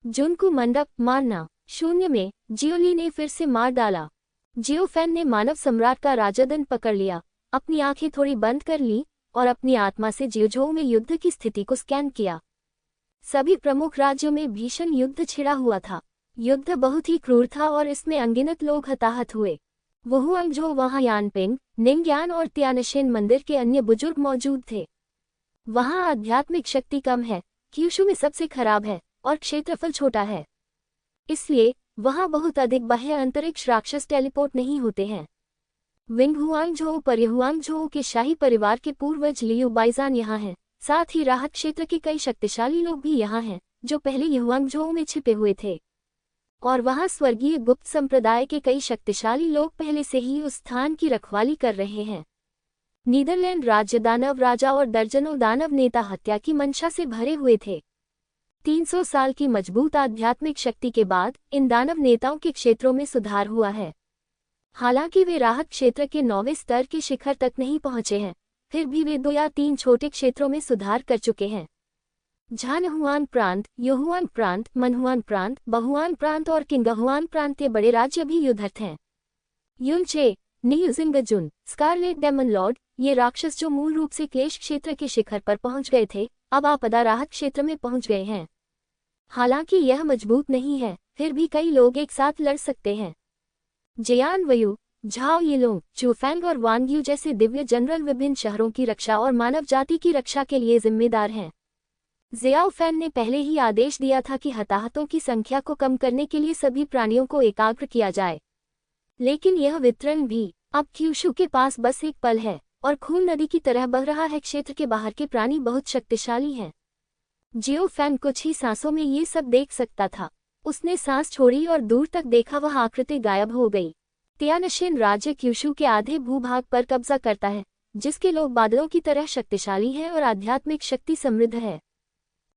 जुनको मंडप मारना। शून्य में जियोली ने फिर से मार डाला। जियो फैन ने मानव सम्राट का राजदंड पकड़ लिया, अपनी आंखें थोड़ी बंद कर ली और अपनी आत्मा से जियोझोउ में युद्ध की स्थिति को स्कैन किया। सभी प्रमुख राज्यों में भीषण युद्ध छिड़ा हुआ था। युद्ध बहुत ही क्रूर था और इसमें अनगिनत लोग हताहत हुए। वहुआंगझो वहां यानपिंग, निंगयान और तियानशीन मंदिर के अन्य बुजुर्ग मौजूद थे। वहां आध्यात्मिक शक्ति कम है, क्यूशु में सबसे खराब है और क्षेत्रफल छोटा है। इसलिए वहां बहुत अधिक बाह्य अंतरिक्ष राक्षस टेलीपोर्ट नहीं होते हैं। विंगहुआंगझो परिहुआंगझो के शाही परिवार के पूर्वज लियू बाइजान यहाँ हैं। साथ ही राहत क्षेत्र के कई शक्तिशाली लोग भी यहाँ हैं जो पहले युआंगझो में छिपे हुए थे। और वहां स्वर्गीय गुप्त संप्रदाय के कई शक्तिशाली लोग पहले से ही उस स्थान की रखवाली कर रहे हैं। नीदरलैंड राज्य दानव राजा और दर्जनों दानव नेता हत्या की मंशा से भरे हुए थे। 300 साल की मजबूत आध्यात्मिक शक्ति के बाद इन दानव नेताओं के क्षेत्रों में सुधार हुआ है। हालांकि वे राहत क्षेत्र के 9वें स्तर के शिखर तक नहीं पहुंचे हैं, फिर भी वे 2 या 3 छोटे क्षेत्रों में सुधार कर चुके हैं। झानहुआन प्रांत, योहुआन प्रांत, मनहुआन प्रांत, बहुआन प्रांत और किंगहुआन प्रांत के बड़े राज्य भी युद्धरत हैं। युनचे, नियुजिंगजुन, स्कारलेट डेमन लॉर्ड, ये राक्षस जो मूल रूप से क्लेश क्षेत्र के शिखर पर पहुंच गए थे, अब आपदा राहत क्षेत्र में पहुंच गए हैं। हालांकि यह मजबूत नहीं है, फिर भी कई लोग एक साथ लड़ सकते हैं। जियान वयु, झाओ यिलोंग, चूफैंग और वांगयू जैसे दिव्य जनरल विभिन्न शहरों की रक्षा और मानव जाति की रक्षा के लिए जिम्मेदार हैं। ज़ियाओ फैन ने पहले ही आदेश दिया था कि हताहतों की संख्या को कम करने के लिए सभी प्राणियों को एकाग्र किया जाए। लेकिन यह वितरण भी अब क्यूशू के पास बस एक पल है और खून नदी की तरह बह रहा है। क्षेत्र के बाहर के प्राणी बहुत शक्तिशाली हैं। जियो फैन कुछ ही सांसों में ये सब देख सकता था। उसने सांस छोड़ी और दूर तक देखा, वह आकृति गायब हो गई। तियानशिन राज्य क्यूशू के आधे भूभाग पर कब्जा करता है, जिसके लोग बादलों की तरह शक्तिशाली हैं और आध्यात्मिक शक्ति समृद्ध है।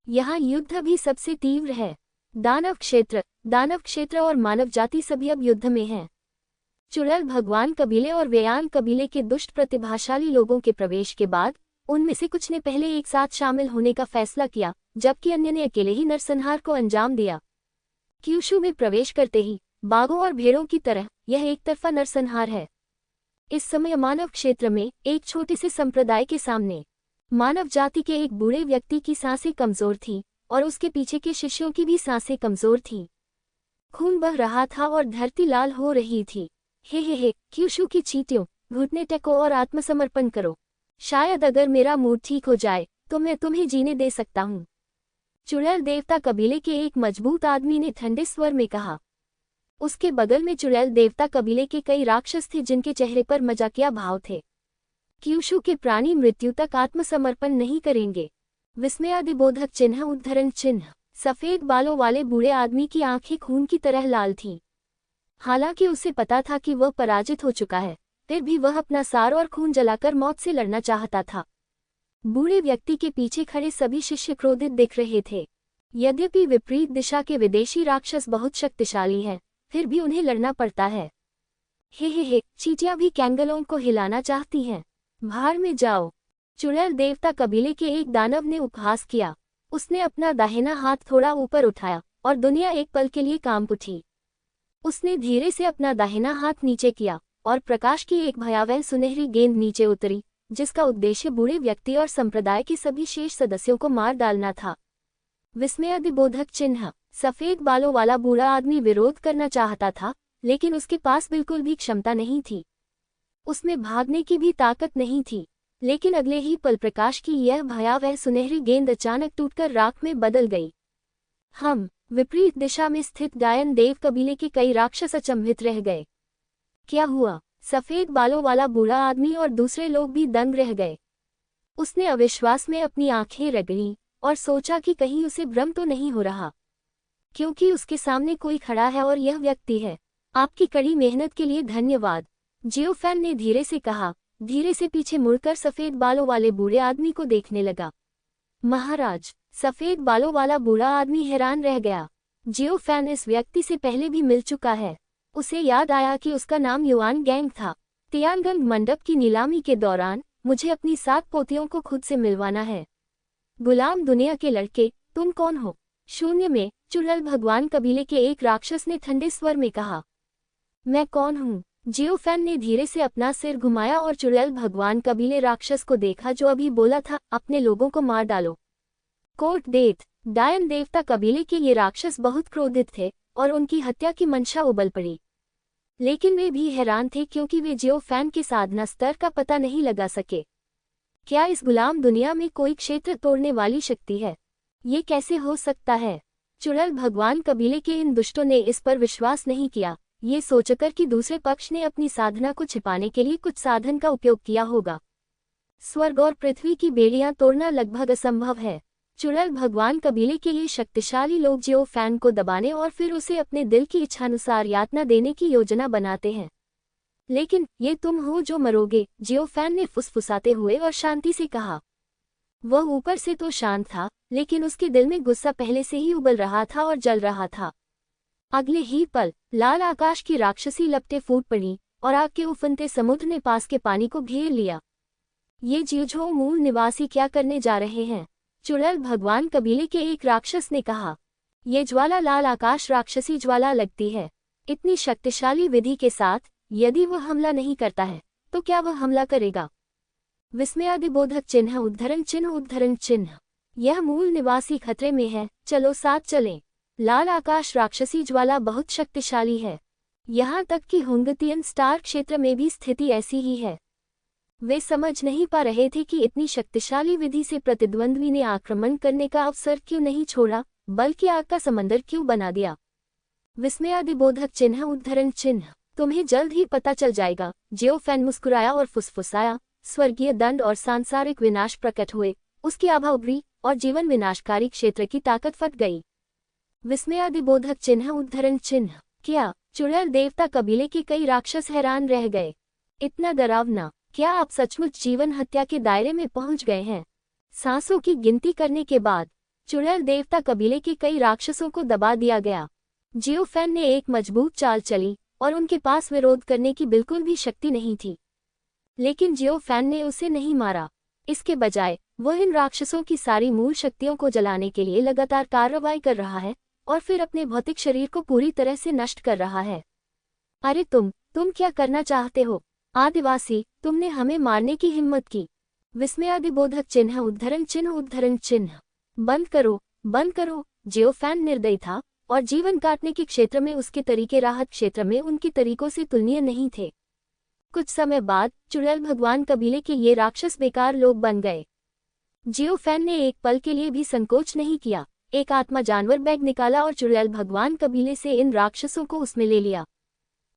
यहाँ युद्ध भी सबसे तीव्र है। दानव क्षेत्र और मानव जाति सभी अब युद्ध में हैं। चुड़ैल भगवान कबीले और वेयान कबीले के दुष्ट प्रतिभाशाली लोगों के प्रवेश के बाद उनमें से कुछ ने पहले एक साथ शामिल होने का फैसला किया, जबकि अन्य ने अकेले ही नरसंहार को अंजाम दिया। क्यूशू में प्रवेश करते ही बाघों और भेड़ों की तरह यह एक तरफा नरसंहार है। इस समय मानव क्षेत्र में एक छोटे से संप्रदाय के सामने मानव जाति के एक बूढ़े व्यक्ति की सांसें कमजोर थीं और उसके पीछे के शिष्यों की भी सांसें कमजोर थीं। खून बह रहा था और धरती लाल हो रही थी। हे, क्यूशू की चींटियों, घुटने टेको और आत्मसमर्पण करो। शायद अगर मेरा मूड ठीक हो जाए तो मैं तुम्हें जीने दे सकता हूँ। चुड़ैल देवता कबीले के एक मजबूत आदमी ने ठंडे स्वर में कहा। उसके बगल में चुड़ैल देवता कबीले के कई राक्षस थे जिनके चेहरे पर मजाकिया भाव थे। क्यूशू के प्राणी मृत्यु तक आत्मसमर्पण नहीं करेंगे। विस्मयादिबोधक चिन्ह, उद्धरण चिन्ह। सफेद बालों वाले बूढ़े आदमी की आंखें खून की तरह लाल थीं। हालांकि उसे पता था कि वह पराजित हो चुका है, फिर भी वह अपना सार और खून जलाकर मौत से लड़ना चाहता था। बूढ़े व्यक्ति के पीछे खड़े सभी शिष्य क्रोधित दिख रहे थे। यद्यपि विपरीत दिशा के विदेशी राक्षस बहुत शक्तिशाली हैं, फिर भी उन्हें लड़ना पड़ता है। हे, चींटियां भी कैंगलोंग को हिलाना चाहती हैं। भाड़ में जाओ। चुड़ैल देवता कबीले के एक दानव ने उपहास किया। उसने अपना दाहिना हाथ थोड़ा ऊपर उठाया और दुनिया एक पल के लिए कांप उठी। उसने धीरे से अपना दाहिना हाथ नीचे किया और प्रकाश की एक भयावह सुनहरी गेंद नीचे उतरी, जिसका उद्देश्य बूढ़े व्यक्ति और संप्रदाय के सभी शेष सदस्यों को मार डालना था। विस्मयादिबोधक चिन्ह। सफेद बालों वाला बूढ़ा आदमी विरोध करना चाहता था, लेकिन उसके पास बिल्कुल भी क्षमता नहीं थी। उसमें भागने की भी ताकत नहीं थी। लेकिन अगले ही पल प्रकाश की यह भयावह सुनहरी गेंद अचानक टूटकर राख में बदल गई। विपरीत दिशा में स्थित गायन देव कबीले के कई राक्षस अचंभित रह गए। क्या हुआ? सफेद बालों वाला बूढ़ा आदमी और दूसरे लोग भी दंग रह गए। उसने अविश्वास में अपनी आंखें रगड़ी और सोचा कि कहीं उसे भ्रम तो नहीं हो रहा, क्योंकि उसके सामने कोई खड़ा है और यह व्यक्ति है। आपकी कड़ी मेहनत के लिए धन्यवाद, जियोफैन ने धीरे से कहा। धीरे से पीछे मुड़कर सफेद बालों वाले बूढ़े आदमी को देखने लगा। महाराज! सफेद बालों वाला बूढ़ा आदमी हैरान रह गया। जियोफैन इस व्यक्ति से पहले भी मिल चुका है। उसे याद आया कि उसका नाम युआन गैंग था। तियानगंग मंडप की नीलामी के दौरान मुझे अपनी 7 पोतियों को खुद से मिलवाना है। गुलाम दुनिया के लड़के, तुम कौन हो? शून्य में चुड़ैल भगवान कबीले के एक राक्षस ने ठंडे स्वर में कहा। मैं कौन हूँ? जियोफैन ने धीरे से अपना सिर घुमाया और चुड़ैल भगवान कबीले राक्षस को देखा जो अभी बोला था, अपने लोगों को मार डालो। Court death. डायन देवता कबीले के ये राक्षस बहुत क्रोधित थे और उनकी हत्या की मंशा उबल पड़ी। लेकिन वे भी हैरान थे क्योंकि वे जियोफैन के साधना स्तर का पता नहीं लगा सके। क्या इस गुलाम दुनिया में कोई क्षेत्र तोड़ने वाली शक्ति है? ये कैसे हो सकता है? चुड़ैल भगवान कबीले के इन दुष्टों ने इस पर विश्वास नहीं किया, ये सोचकर कि दूसरे पक्ष ने अपनी साधना को छिपाने के लिए कुछ साधन का उपयोग किया होगा। स्वर्ग और पृथ्वी की बेड़ियां तोड़ना लगभग असंभव है। चुड़ैल भगवान कबीले के ये शक्तिशाली लोग जियोफैन को दबाने और फिर उसे अपने दिल की इच्छानुसार यातना देने की योजना बनाते हैं। लेकिन ये तुम हो जो मरोगे, जियोफैन ने फुसफुसाते हुए और शांति से कहा। वह ऊपर से तो शांत था, लेकिन उसके दिल में गुस्सा पहले से ही उबल रहा था और जल रहा था। अगले ही पल लाल आकाश की राक्षसी लपटें फूट पड़ी और आग के उफनते समुद्र ने पास के पानी को घेर लिया। ये जीवझो मूल निवासी क्या करने जा रहे हैं? चुड़ैल भगवान कबीले के एक राक्षस ने कहा। ये ज्वाला लाल आकाश राक्षसी ज्वाला लगती है। इतनी शक्तिशाली विधि के साथ यदि वह हमला नहीं करता है तो क्या वह हमला करेगा? विस्मयादिबोधक चिन्ह उद्धरण चिन्ह उद्धरण चिन्ह। यह मूल निवासी खतरे में है, चलो साथ चलें। लाल आकाश राक्षसी ज्वाला बहुत शक्तिशाली है। यहाँ तक कि हुंगतियन स्टार क्षेत्र में भी स्थिति ऐसी ही है। वे समझ नहीं पा रहे थे कि इतनी शक्तिशाली विधि से प्रतिद्वंद्वी ने आक्रमण करने का अवसर क्यों नहीं छोड़ा, बल्कि आग का समंदर क्यों बना दिया। विस्मयादिबोधक चिन्ह उद्धरण चिन्ह। तुम्हें जल्द ही पता चल जाएगा। जियोफेन मुस्कुराया और फुसफुसाया। स्वर्गीय दंड और सांसारिक विनाश प्रकट हुए। उसकी आभा उभरी और जीवन विनाशकारी क्षेत्र की ताकत फट गई। विस्मयादिबोधक चिन्ह उद्धरण चिन्ह। क्या? चुड़ैल देवता कबीले के कई राक्षस हैरान रह गए। इतना डरावना? क्या आप सचमुच जीवन हत्या के दायरे में पहुंच गए हैं? सांसों की गिनती करने के बाद चुड़ैल देवता कबीले के कई राक्षसों को दबा दिया गया। जियोफेन ने एक मजबूत चाल चली और उनके पास विरोध करने की बिल्कुल भी शक्ति नहीं थी। लेकिन जियोफेन ने उसे नहीं मारा। इसके बजाय वह इन राक्षसों की सारी मूल शक्तियों को जलाने के लिए लगातार कार्रवाई कर रहा है और फिर अपने भौतिक शरीर को पूरी तरह से नष्ट कर रहा है। अरे तुम क्या करना चाहते हो? आदिवासी, तुमने हमें मारने की हिम्मत की। विस्मयादिबोधक चिन्ह उद्धरण चिन्ह उद्धरण चिन्ह। बंद करो, बंद करो। जियोफेन निर्दयी था और जीवन काटने के क्षेत्र में उसके तरीके राहत क्षेत्र में उनके तरीकों से तुलनीय नहीं थे। कुछ समय बाद चुड़ैल भगवान कबीले के ये राक्षस बेकार लोग बन गए। जियोफेन ने एक पल के लिए भी संकोच नहीं किया। एक आत्मा जानवर बैग निकाला और चुड़ैल भगवान कबीले से इन राक्षसों को उसमें ले लिया।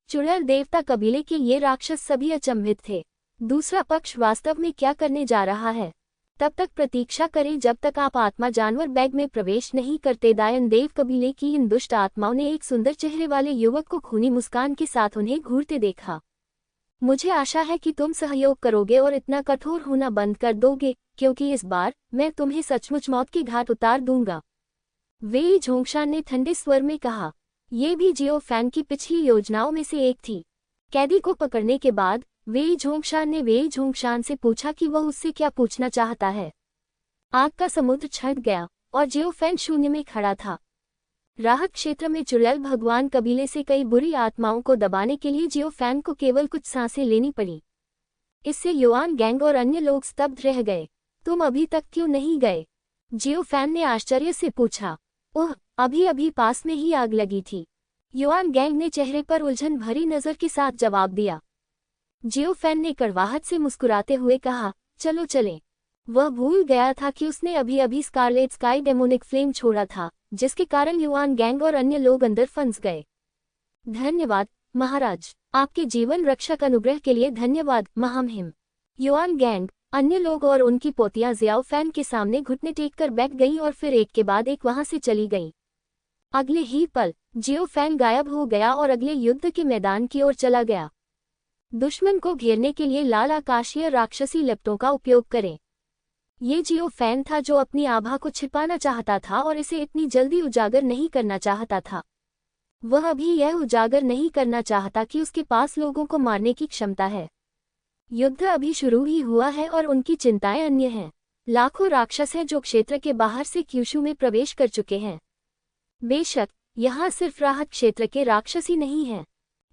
चुड़ैल देवता कबीले के ये राक्षस सभी अचंभित थे। दूसरा पक्ष वास्तव में क्या करने जा रहा है? तब तक प्रतीक्षा करें जब तक आप आत्मा जानवर बैग में प्रवेश नहीं करते। दायन देव कबीले की इन दुष्ट आत्माओं ने एक सुंदर चेहरे वाले युवक को खूनी मुस्कान के साथ उन्हें घूरते देखा। मुझे आशा है कि तुम सहयोग करोगे और इतना कठोर होना बंद कर दोगे, क्योंकि इस बार मैं तुम्हें सचमुच मौत की घाट उतार दूंगा। वेई झोंगशान ने ठंडे स्वर में कहा। ये भी जियोफेन की पिछली योजनाओं में से एक थी। कैदी को पकड़ने के बाद वेई झोंगशान ने वेई झोंगशान से पूछा कि वह उससे क्या पूछना चाहता है। आग का समुद्र छट गया और जियोफेन शून्य में खड़ा था। राहत क्षेत्र में चुड़ैल भगवान कबीले से कई बुरी आत्माओं को दबाने के लिए जियोफेन को केवल कुछ सांसें लेनी पड़ी। इससे युआन गैंग और अन्य लोग स्तब्ध रह गए। तुम अभी तक क्यों नहीं गए? जियोफेन ने आश्चर्य से पूछा। ओह, अभी पास में ही आग लगी थी। युआन गैंग ने चेहरे पर उलझन भरी नजर के साथ जवाब दिया। जियोफेन ने कड़वाहट से मुस्कुराते हुए कहा, चलो चलें। वह भूल गया था कि उसने अभी स्कारलेट स्काई डेमोनिक फ्लेम छोड़ा था, जिसके कारण युआन गैंग और अन्य लोग अंदर फंस गए। धन्यवाद महाराज, आपके जीवन रक्षक अनुग्रह के लिए धन्यवाद महामहिम। युआन गैंग, अन्य लोग और उनकी पोतियां जियोफेन के सामने घुटने टेक कर बैठ गईं और फिर एक के बाद एक वहां से चली गईं। अगले ही पल जियोफेन गायब हो गया और अगले युद्ध के मैदान की ओर चला गया। दुश्मन को घेरने के लिए लाल आकाशीय राक्षसी लिपटों का उपयोग करें। ये जियोफेन था जो अपनी आभा को छिपाना चाहता था और इसे इतनी जल्दी उजागर नहीं करना चाहता था। वह अभी यह उजागर नहीं करना चाहता कि उसके पास लोगों को मारने की क्षमता है। युद्ध अभी शुरू ही हुआ है और उनकी चिंताएं अन्य हैं। लाखों राक्षस हैं जो क्षेत्र के बाहर से क्यूशू में प्रवेश कर चुके हैं। बेशक यहाँ सिर्फ राहत क्षेत्र के राक्षस ही नहीं हैं,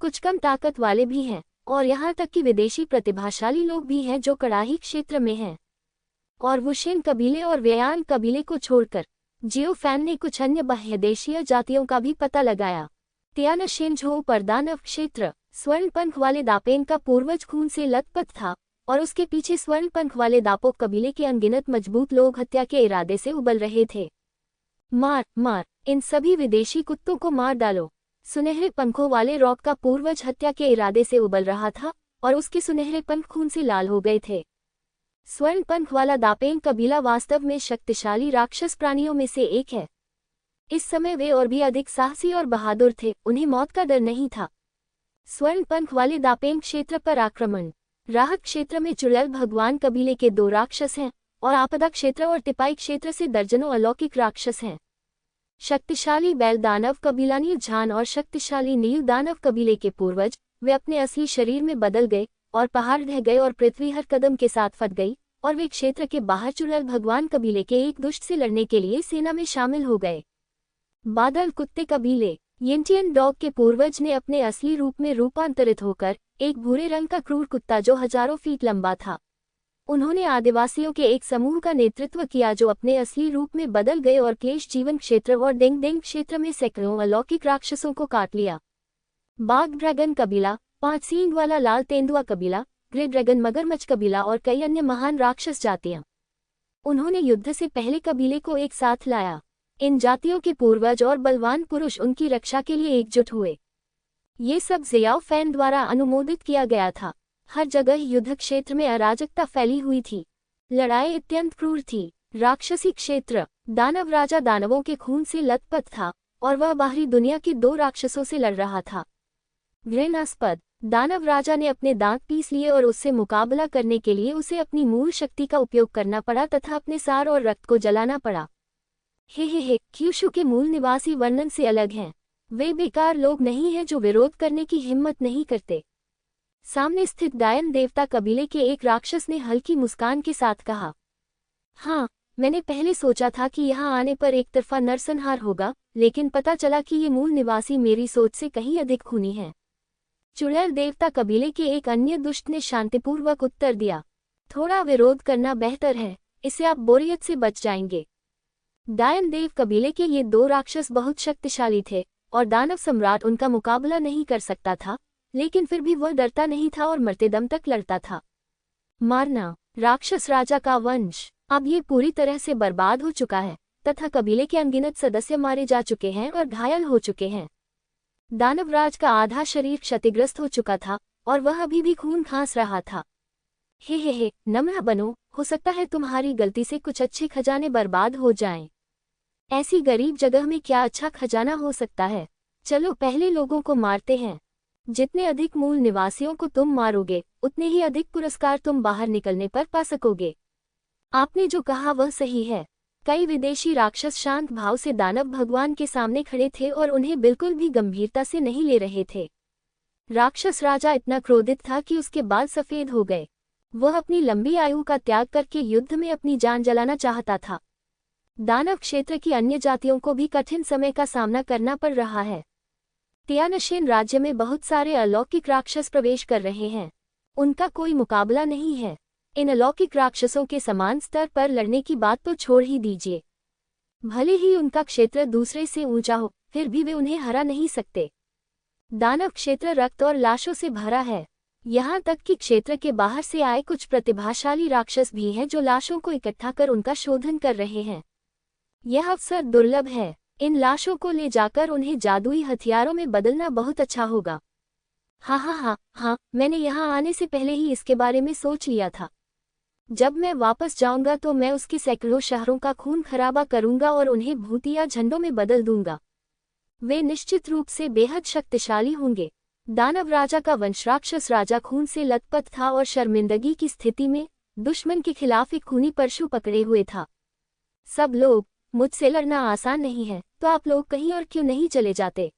कुछ कम ताकत वाले भी हैं और यहाँ तक कि विदेशी प्रतिभाशाली लोग भी हैं जो कड़ाही क्षेत्र में हैं। और वुशेन कबीले और वेयान कबीले को छोड़कर जियोफेन ने कुछ अन्य बाह्यदेशीय जातियों का भी पता लगाया। तियानशेनझो परदानव क्षेत्र स्वर्ण पंख वाले दापेन का पूर्वज खून से लथपथ था और उसके पीछे स्वर्ण पंख वाले दापोक कबीले के अनगिनत मजबूत लोग हत्या के इरादे से उबल रहे थे। मार, इन सभी विदेशी कुत्तों को मार डालो। सुनहरे पंखों वाले रॉक का पूर्वज हत्या के इरादे से उबल रहा था और उसके सुनहरे पंख खून से लाल हो गए थे। स्वर्ण पंख वाला दापेन कबीला वास्तव में शक्तिशाली राक्षस प्राणियों में से एक है। इस समय वे और भी अधिक साहसी और बहादुर थे, उन्हें मौत का डर नहीं था। स्वर्ण पंख वाले दापेन क्षेत्र पर आक्रमण। राहत क्षेत्र में चुड़ैल भगवान कबीले के 2 राक्षस हैं और आपदा क्षेत्र और टिपाई क्षेत्र से दर्जनों अलौकिक राक्षस हैं। शक्तिशाली बैल दानव कबीला नील झान और शक्तिशाली नील दानव कबीले के पूर्वज वे अपने असली शरीर में बदल गए और पहाड़ ढह गए और पृथ्वी हर कदम के साथ फट गई और वे क्षेत्र के बाहर चुड़ैल भगवान कबीले के एक दुष्ट से लड़ने के लिए सेना में शामिल हो गए। बादल कुत्ते कबीले येंटियन डॉग के पूर्वज ने अपने असली रूप में रूपांतरित होकर एक भूरे रंग का क्रूर कुत्ता जो हजारों फीट लंबा था। उन्होंने आदिवासियों के एक समूह का नेतृत्व किया जो अपने असली रूप में बदल गए और क्लेश जीवन क्षेत्र और डेंग डेंग क्षेत्र में सैकड़ों अलौकिक राक्षसों को काट लिया। बाघ ड्रैगन कबीला, 5 सींग वाला लाल तेंदुआ कबीला, ग्रे ड्रैगन मगरमच्छ कबीला और कई अन्य महान राक्षस जातियां। उन्होंने युद्ध से पहले कबीले को एक साथ लाया। इन जातियों के पूर्वज और बलवान पुरुष उनकी रक्षा के लिए एकजुट हुए। ये सब ज़ियाओ फैन द्वारा अनुमोदित किया गया था। हर जगह युद्ध क्षेत्र में अराजकता फैली हुई थी। लड़ाई अत्यंत क्रूर थी। राक्षसी क्षेत्र दानव राजा दानवों के खून से लथपथ था और वह बाहरी दुनिया के 2 राक्षसों से लड़ रहा था। घृणास्पद दानव राजा ने अपने दांत पीस लिए और उससे मुकाबला करने के लिए उसे अपनी मूल शक्ति का उपयोग करना पड़ा तथा अपने सार और रक्त को जलाना पड़ा। हे क्यूशु के मूल निवासी वर्णन से अलग हैं। वे बेकार लोग नहीं हैं जो विरोध करने की हिम्मत नहीं करते। सामने स्थित डायन देवता कबीले के एक राक्षस ने हल्की मुस्कान के साथ कहा, हाँ, मैंने पहले सोचा था कि यहाँ आने पर एक तरफा नरसंहार होगा, लेकिन पता चला कि ये मूल निवासी मेरी सोच से कहीं अधिक खूनी हैं। चुड़ैल देवता कबीले के एक अन्य दुष्ट ने शांतिपूर्वक उत्तर दिया, थोड़ा विरोध करना बेहतर है, इससे आप बोरियत से बच जाएंगे। डायन देव कबीले के ये 2 राक्षस बहुत शक्तिशाली थे और दानव सम्राट उनका मुकाबला नहीं कर सकता था, लेकिन फिर भी वह डरता नहीं था और मरते दम तक लड़ता था। मारना राक्षस राजा का वंश अब ये पूरी तरह से बर्बाद हो चुका है तथा कबीले के अनगिनत सदस्य मारे जा चुके हैं और घायल हो चुके हैं। दानवराज का आधा शरीर क्षतिग्रस्त हो चुका था और वह अभी भी खून खांस रहा था। हे नम्र बनो, हो सकता है तुम्हारी गलती से कुछ अच्छे खजाने बर्बाद हो जाएं। ऐसी गरीब जगह में क्या अच्छा खजाना हो सकता है। चलो पहले लोगों को मारते हैं। जितने अधिक मूल निवासियों को तुम मारोगे उतने ही अधिक पुरस्कार तुम बाहर निकलने पर पा सकोगे। आपने जो कहा वह सही है। कई विदेशी राक्षस शांत भाव से दानव भगवान के सामने खड़े थे और उन्हें बिल्कुल भी गंभीरता से नहीं ले रहे थे। राक्षस राजा इतना क्रोधित था कि उसके बाल सफेद हो गए। वह अपनी लंबी आयु का त्याग करके युद्ध में अपनी जान जलाना चाहता था। दानव क्षेत्र की अन्य जातियों को भी कठिन समय का सामना करना पड़ रहा है। तियानशेन राज्य में बहुत सारे अलौकिक राक्षस प्रवेश कर रहे हैं। उनका कोई मुकाबला नहीं है। इन अलौकिक राक्षसों के समान स्तर पर लड़ने की बात तो छोड़ ही दीजिए। भले ही उनका क्षेत्र दूसरे से ऊंचा हो, फिर भी वे उन्हें हरा नहीं सकते। दानव क्षेत्र रक्त और लाशों से भरा है। यहाँ तक कि क्षेत्र के बाहर से आए कुछ प्रतिभाशाली राक्षस भी हैं जो लाशों को इकट्ठा कर उनका शोधन कर रहे हैं। यह अवसर दुर्लभ है। इन लाशों को ले जाकर उन्हें जादुई हथियारों में बदलना बहुत अच्छा होगा। हाँ, मैंने यहाँ आने से पहले ही इसके बारे में सोच लिया था। जब मैं वापस जाऊंगा तो मैं उसके सैकड़ों शहरों का खून खराबा करूंगा और उन्हें भूतिया झंडों में बदल दूंगा। वे निश्चित रूप से बेहद शक्तिशाली होंगे। दानव राजा का वंश राक्षस राजा खून से लथपथ था और शर्मिंदगी की स्थिति में दुश्मन के खिलाफ एक खूनी परशु पकड़े हुए था। सब लोग, मुझसे लड़ना आसान नहीं है, तो आप लोग कहीं और क्यों नहीं चले जाते।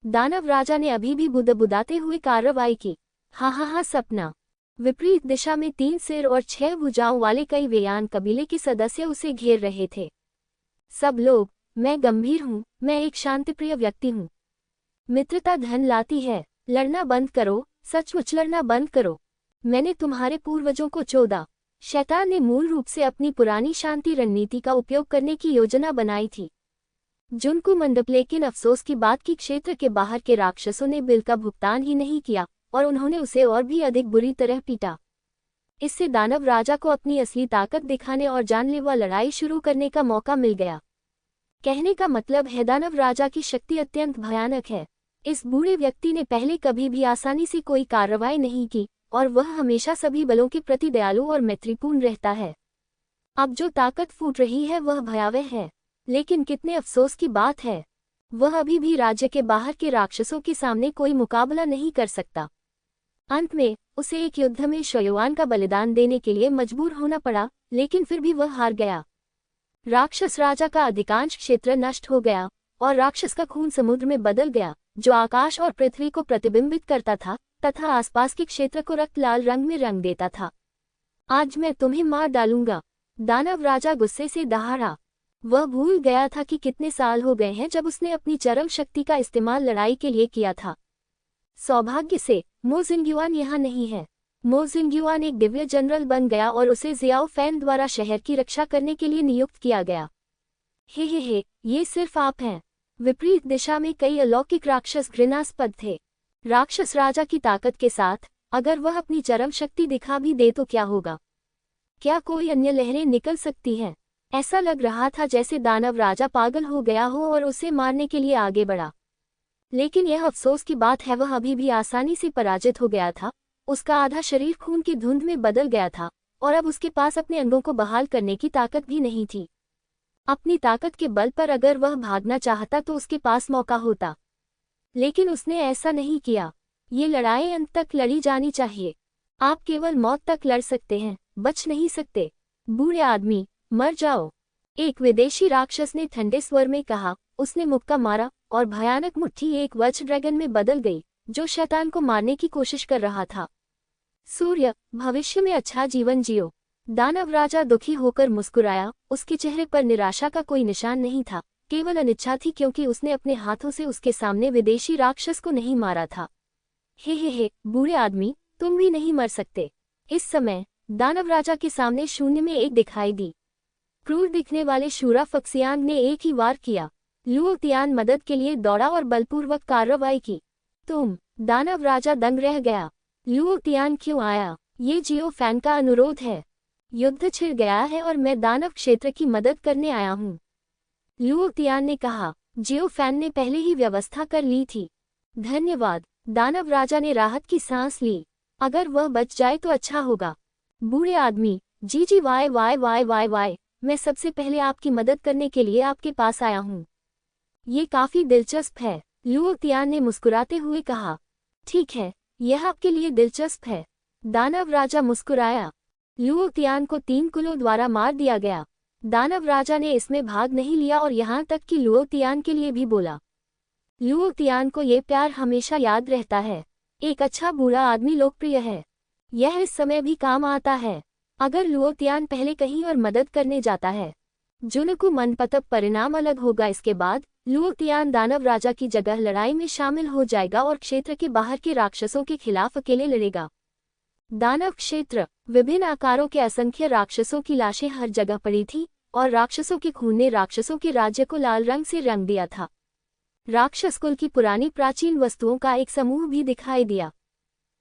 दानव राजा ने अभी भी बुदबुदाते हुए कार्रवाई की। हाँ, सपना। विपरीत दिशा में 3 सिर और 6 भुजाओं वाले कई वेयान कबीले के सदस्य उसे घेर रहे थे। सब लोग, मैं गंभीर हूँ, मैं एक शांतिप्रिय व्यक्ति हूँ। मित्रता धन लाती है। लड़ना बंद करो, सचमुच लड़ना बंद करो। मैंने तुम्हारे पूर्वजों को चोदा। शैतान ने मूल रूप से अपनी पुरानी शांति रणनीति का उपयोग करने की योजना बनाई थी। जुनको मंडप, लेकिन अफसोस की बात कि क्षेत्र के बाहर के राक्षसों ने बिल का भुगतान ही नहीं किया और उन्होंने उसे और भी अधिक बुरी तरह पीटा। इससे दानव राजा को अपनी असली ताकत दिखाने और जानलेवा लड़ाई शुरू करने का मौका मिल गया। कहने का मतलब है दानव राजा की शक्ति अत्यंत भयानक है। इस बूढ़े व्यक्ति ने पहले कभी भी आसानी से कोई कार्रवाई नहीं की और वह हमेशा सभी बलों के प्रति दयालु और मैत्रीपूर्ण रहता है। अब जो ताकत फूट रही है वह भयावह है, लेकिन कितने अफसोस की बात है, वह अभी भी राज्य के बाहर के राक्षसों के सामने कोई मुकाबला नहीं कर सकता। अंत में उसे एक युद्ध में शोयोवान का बलिदान देने के लिए मजबूर होना पड़ा, लेकिन फिर भी वह हार गया। राक्षस राजा का अधिकांश क्षेत्र नष्ट हो गया और राक्षस का खून समुद्र में बदल गया, जो आकाश और पृथ्वी को प्रतिबिंबित करता था तथा आसपास के क्षेत्र को रक्त लाल रंग में रंग देता था। आज मैं तुम्हें मार डालूंगा। दानव राजा गुस्से से दहाड़ा। वह भूल गया था कि कितने साल हो गए हैं जब उसने अपनी चरम शक्ति का इस्तेमाल लड़ाई के लिए किया था। सौभाग्य से मो जिंगयुआन यहाँ नहीं है। मो जिंगयुआन एक दिव्य जनरल बन गया और उसे जियाओ फैन द्वारा शहर की रक्षा करने के लिए नियुक्त किया गया। हे, ये सिर्फ आप हैं। विपरीत दिशा में कई अलौकिक राक्षस घृणास्पद थे। राक्षस राजा की ताकत के साथ अगर वह अपनी चरम शक्ति दिखा भी दे तो क्या होगा? क्या कोई अन्य लहरें निकल सकती हैं? ऐसा लग रहा था जैसे दानव राजा पागल हो गया हो और उसे मारने के लिए आगे बढ़ा। लेकिन यह अफसोस की बात है, वह अभी भी आसानी से पराजित हो गया था। उसका आधा शरीर खून की धुंध में बदल गया था और अब उसके पास अपने अंगों को बहाल करने की ताकत भी नहीं थी। अपनी ताकत के बल पर अगर वह भागना चाहता तो उसके पास मौका होता, लेकिन उसने ऐसा नहीं किया। ये लड़ाई अंत तक लड़ी जानी चाहिए। आप केवल मौत तक लड़ सकते हैं, बच नहीं सकते। बूढ़े आदमी, मर जाओ, एक विदेशी राक्षस ने ठंडे स्वर में कहा। उसने मुक्का मारा और भयानक मुट्ठी एक वज्र ड्रैगन में बदल गई जो शैतान को मारने की कोशिश कर रहा था। सूर्य, भविष्य में अच्छा जीवन जियो। दानव राजा दुखी होकर मुस्कुराया। उसके चेहरे पर निराशा का कोई निशान नहीं था, केवल अनिच्छा थी क्योंकि उसने अपने हाथों से उसके सामने विदेशी राक्षस को नहीं मारा था। हे, बूढ़े आदमी, तुम भी नहीं मर सकते। इस समय दानव राजा के सामने शून्य में एक दिखाई दी। क्रूर दिखने वाले शूरा फक्सियांग ने एक ही वार किया। लुओ तियान मदद के लिए दौड़ा और बलपूर्वक कार्रवाई की। दानव राजा दंग रह गया। लुओ तियान क्यों आया? ये जियो फैन का अनुरोध है। युद्ध छिड़ गया है और मैं दानव क्षेत्र की मदद करने आया हूँ। लुओ तियान ने कहा। जियो फैन ने पहले ही व्यवस्था कर ली थी। धन्यवाद। दानव राजा ने राहत की सांस ली। अगर वह बच जाए तो अच्छा होगा। बूढ़े आदमी, जी वाय, मैं सबसे पहले आपकी मदद करने के लिए आपके पास आया हूँ। ये काफी दिलचस्प है, लुओ तियान ने मुस्कुराते हुए कहा। ठीक है, यह आपके लिए दिलचस्प है। दानव राजा मुस्कुराया। लुओ तियान को 3 कुलों द्वारा मार दिया गया। दानव राजा ने इसमें भाग नहीं लिया और यहाँ तक कि लुओ तियान के लिए भी बोला। लुओ तियान को ये प्यार हमेशा याद रहता है। एक अच्छा बूढ़ा आदमी लोकप्रिय है। यह इस समय भी काम आता है। अगर लुओ तियान पहले कहीं और मदद करने जाता है, जुनको मनपतब परिणाम अलग होगा। इसके बाद लुओ तियान दानव राजा की जगह लड़ाई में शामिल हो जाएगा और क्षेत्र के बाहर के राक्षसों के खिलाफ अकेले लड़ेगा। दानव क्षेत्र, विभिन्न आकारों के असंख्य राक्षसों की लाशें हर जगह पड़ी थी और राक्षसों के खून ने राक्षसों के राज्य को लाल रंग से रंग दिया था। राक्षस कुल की पुरानी प्राचीन वस्तुओं का एक समूह भी दिखाई दिया,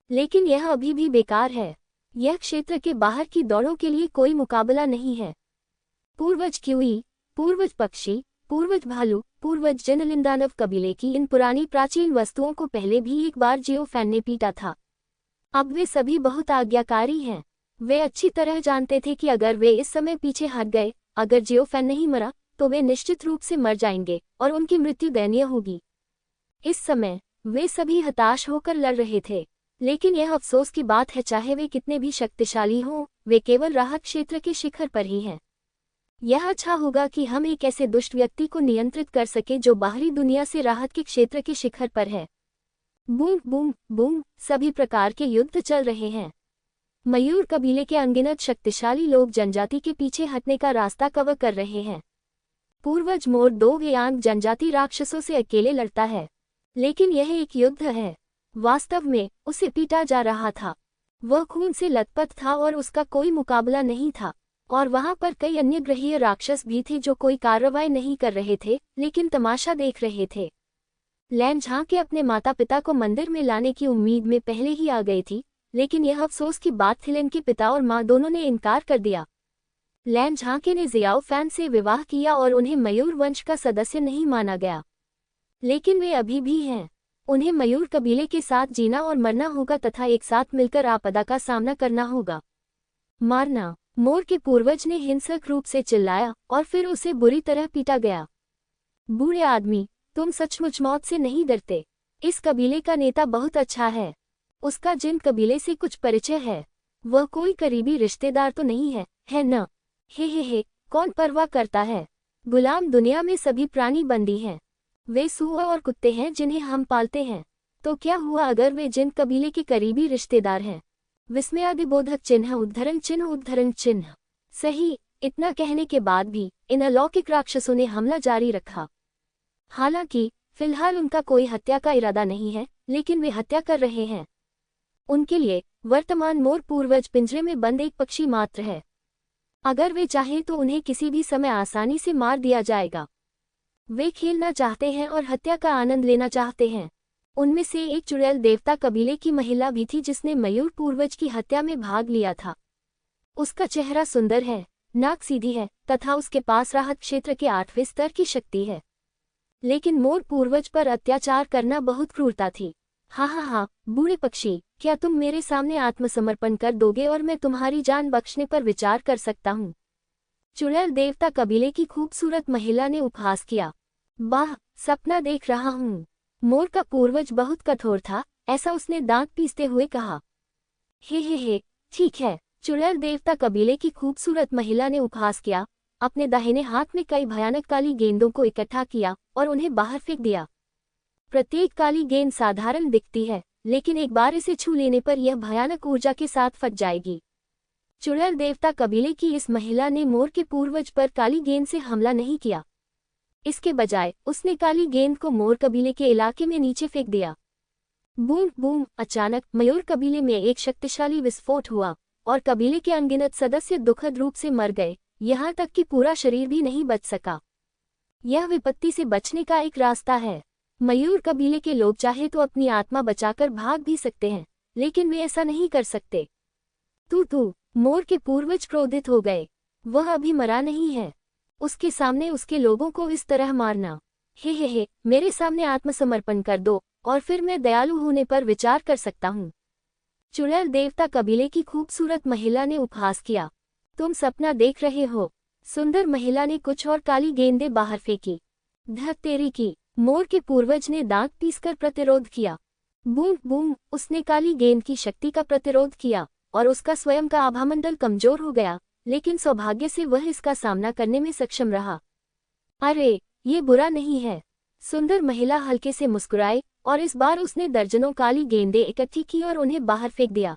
लेकिन यह अभी भी बेकार है। यह क्षेत्र के बाहर की दौड़ों के लिए कोई मुकाबला नहीं है। पूर्वज क्यूई, पूर्वज पक्षी, पूर्वज भालू, पूर्वज जनलिंदानव कबीले की इन पुरानी प्राचीन वस्तुओं को पहले भी एक बार जियो फैन ने पीटा था। अब वे सभी बहुत आज्ञाकारी हैं। वे अच्छी तरह जानते थे कि अगर वे इस समय पीछे हट गए, अगर जियो फैन नहीं मरा, तो वे निश्चित रूप से मर जाएंगे और उनकी मृत्यु दयनीय होगी। इस समय वे सभी हताश होकर लड़ रहे थे, लेकिन यह अफसोस की बात है, चाहे वे कितने भी शक्तिशाली हों, वे केवल राहत क्षेत्र के शिखर पर ही हैं। यह अच्छा होगा कि हम एक ऐसे दुष्ट व्यक्ति को नियंत्रित कर सके जो बाहरी दुनिया से राहत के क्षेत्र के शिखर पर है। बूम बूम बूम, सभी प्रकार के युद्ध चल रहे हैं। मयूर कबीले के अनगिनत शक्तिशाली लोग जनजाति के पीछे हटने का रास्ता कवर कर रहे हैं। पूर्वज मोर 2 यांग जनजाति राक्षसों से अकेले लड़ता है, लेकिन यह एक युद्ध है। वास्तव में उसे पीटा जा रहा था। वह खून से लथपथ था और उसका कोई मुकाबला नहीं था, और वहां पर कई अन्य ग्रहीय राक्षस भी थे जो कोई कार्रवाई नहीं कर रहे थे, लेकिन तमाशा देख रहे थे। लैन झांके अपने माता पिता को मंदिर में लाने की उम्मीद में पहले ही आ गई थी, लेकिन यह अफसोस की बात थी, लैन के पिता और माँ दोनों ने इनकार कर दिया। लैन झांके ने जियाओ फैन से विवाह किया और उन्हें मयूर वंश का सदस्य नहीं माना गया, लेकिन वे अभी भी हैं। उन्हें मयूर कबीले के साथ जीना और मरना होगा तथा एक साथ मिलकर आपदा का सामना करना होगा। मारना, मोर के पूर्वज ने हिंसक रूप से चिल्लाया और फिर उसे बुरी तरह पीटा गया। बूढ़े आदमी, तुम सचमुच मौत से नहीं डरते। इस कबीले का नेता बहुत अच्छा है। उसका जिन कबीले से कुछ परिचय है, वह कोई करीबी रिश्तेदार तो नहीं है न? हे, कौन परवाह करता है। गुलाम दुनिया में सभी प्राणी बंदी हैं। वे सूअर और कुत्ते हैं जिन्हें हम पालते हैं। तो क्या हुआ अगर वे जिन कबीले के करीबी रिश्तेदार हैं? विस्मयादिबोधक चिन्ह उद्धरण चिन्ह उद्धरण चिन्ह। सही। इतना कहने के बाद भी इन अलौकिक राक्षसों ने हमला जारी रखा। हालांकि फिलहाल उनका कोई हत्या का इरादा नहीं है, लेकिन वे हत्या कर रहे हैं। उनके लिए वर्तमान मोर पूर्वज पिंजरे में बंद एक पक्षी मात्र है। अगर वे चाहें तो उन्हें किसी भी समय आसानी से मार दिया जाएगा। वे खेलना चाहते हैं और हत्या का आनंद लेना चाहते हैं। उनमें से एक चुड़ैल देवता कबीले की महिला भी थी जिसने मयूर पूर्वज की हत्या में भाग लिया था। उसका चेहरा सुंदर है, नाक सीधी है तथा उसके पास राहत क्षेत्र के 8वें स्तर की शक्ति है। लेकिन मोर पूर्वज पर अत्याचार करना बहुत क्रूरता थी। हाँ, बूढ़े पक्षी, क्या तुम मेरे सामने आत्मसमर्पण कर दोगे और मैं तुम्हारी जान बख्शने पर विचार कर सकता हूँ? चुड़ैल देवता कबीले की खूबसूरत महिला ने उपहास किया। वाह, सपना देख रहा हूँ। मोर का पूर्वज बहुत कठोर था, ऐसा उसने दांत पीसते हुए कहा। हे, ठीक है। चुड़ैल देवता कबीले की खूबसूरत महिला ने उपहास किया, अपने दाहिने हाथ में कई भयानक काली गेंदों को इकट्ठा किया और उन्हें बाहर फेंक दिया। प्रत्येक काली गेंद साधारण दिखती है, लेकिन एक बार इसे छू लेने पर यह भयानक ऊर्जा के साथ फट जाएगी। चुड़ैल देवता कबीले की इस महिला ने मोर के पूर्वज पर काली गेंद से हमला नहीं किया। इसके बजाय उसने काली गेंद को मोर कबीले के इलाके में नीचे फेंक दिया। बूम बूम, अचानक मयूर कबीले में एक शक्तिशाली विस्फोट हुआ और कबीले के अनगिनत सदस्य दुखद रूप से मर गए, यहाँ तक कि पूरा शरीर भी नहीं बच सका। यह विपत्ति से बचने का एक रास्ता है। मयूर कबीले के लोग चाहे तो अपनी आत्मा बचाकर भाग भी सकते हैं, लेकिन वे ऐसा नहीं कर सकते। तू मोर के पूर्वज क्रोधित हो गए। वह अभी मरा नहीं है। उसके सामने उसके लोगों को इस तरह मारना। हे, मेरे सामने आत्मसमर्पण कर दो और फिर मैं दयालु होने पर विचार कर सकता हूँ। चुड़ैल देवता कबीले की खूबसूरत महिला ने उपहास किया। तुम सपना देख रहे हो। सुंदर महिला ने कुछ और काली गेंदें बाहर फेंकी। धत तेरी की। मोर के पूर्वज ने दांत पीसकर प्रतिरोध किया। बूम बूम, उसने काली गेंद की शक्ति का प्रतिरोध किया और उसका स्वयं का आभामंडल कमजोर हो गया, लेकिन सौभाग्य से वह इसका सामना करने में सक्षम रहा। अरे, ये बुरा नहीं है। सुंदर महिला हल्के से मुस्कुराई और इस बार उसने दर्जनों काली गेंदें इकट्ठी की और उन्हें बाहर फेंक दिया।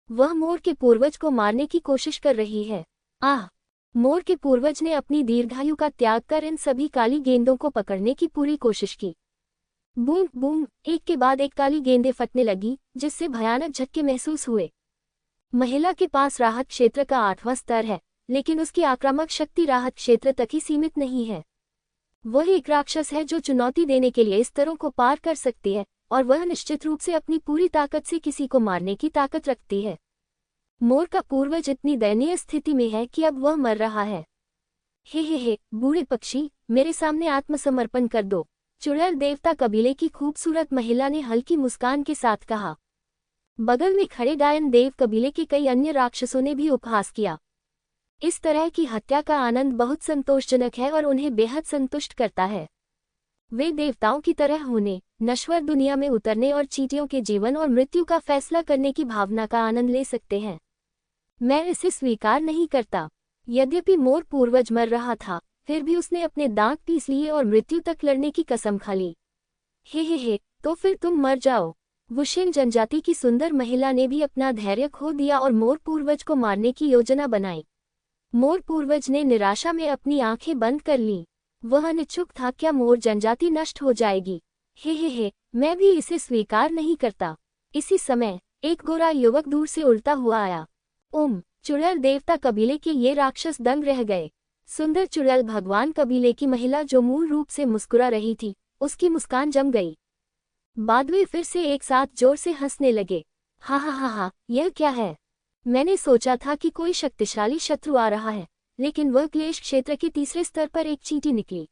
वह मोर के पूर्वज को मारने की कोशिश कर रही है। आह! मोर के पूर्वज ने अपनी दीर्घायु का त्याग कर इन सभी काली गेंदों को पकड़ने की पूरी कोशिश की। बूम बूम, एक के बाद एक काली गेंदें फटने लगी, जिससे भयानक झटके महसूस हुए। महिला के पास राहत क्षेत्र का 8वां स्तर है, लेकिन उसकी आक्रामक शक्ति राहत क्षेत्र तक ही सीमित नहीं है। वह एक राक्षस है जो चुनौती देने के लिए स्तरों को पार कर सकती है, और वह निश्चित रूप से अपनी पूरी ताकत से किसी को मारने की ताकत रखती है। मोर का पूर्वज इतनी दयनीय स्थिति में है कि अब वह मर रहा है। हे, बूढ़े पक्षी, मेरे सामने आत्मसमर्पण कर दो। चुड़ैल देवता कबीले की खूबसूरत महिला ने हल्की मुस्कान के साथ कहा। बगल में खड़े डायन देव कबीले के कई अन्य राक्षसों ने भी उपहास किया। इस तरह की हत्या का आनंद बहुत संतोषजनक है और उन्हें बेहद संतुष्ट करता है। वे देवताओं की तरह होने, नश्वर दुनिया में उतरने और चींटियों के जीवन और मृत्यु का फैसला करने की भावना का आनंद ले सकते हैं। मैं इसे स्वीकार नहीं करता। यद्यपि मोर पूर्वज मर रहा था, फिर भी उसने अपने दांत पीस लिए और मृत्यु तक लड़ने की कसम खा ली। हे, तो फिर तुम मर जाओ। वुशेन जनजाति की सुंदर महिला ने भी अपना धैर्य खो दिया और मोर पूर्वज को मारने की योजना बनाई। मोर पूर्वज ने निराशा में अपनी आंखें बंद कर लीं। वह अनिच्छुक था क्या मोर जनजाति नष्ट हो जाएगी। हे, मैं भी इसे स्वीकार नहीं करता। इसी समय एक गोरा युवक दूर से उड़ता हुआ आया। चुड़ैल देवता कबीले के ये राक्षस दंग रह गए। सुंदर चुड़ैल भगवान कबीले की महिला जो मूल रूप से मुस्कुरा रही थी, उसकी मुस्कान जम गई। बाद वे फिर से एक साथ जोर से हंसने लगे। हा, यह क्या है? मैंने सोचा था कि कोई शक्तिशाली शत्रु आ रहा है, लेकिन वह क्लेश क्षेत्र के 3रे स्तर पर एक चींटी निकली।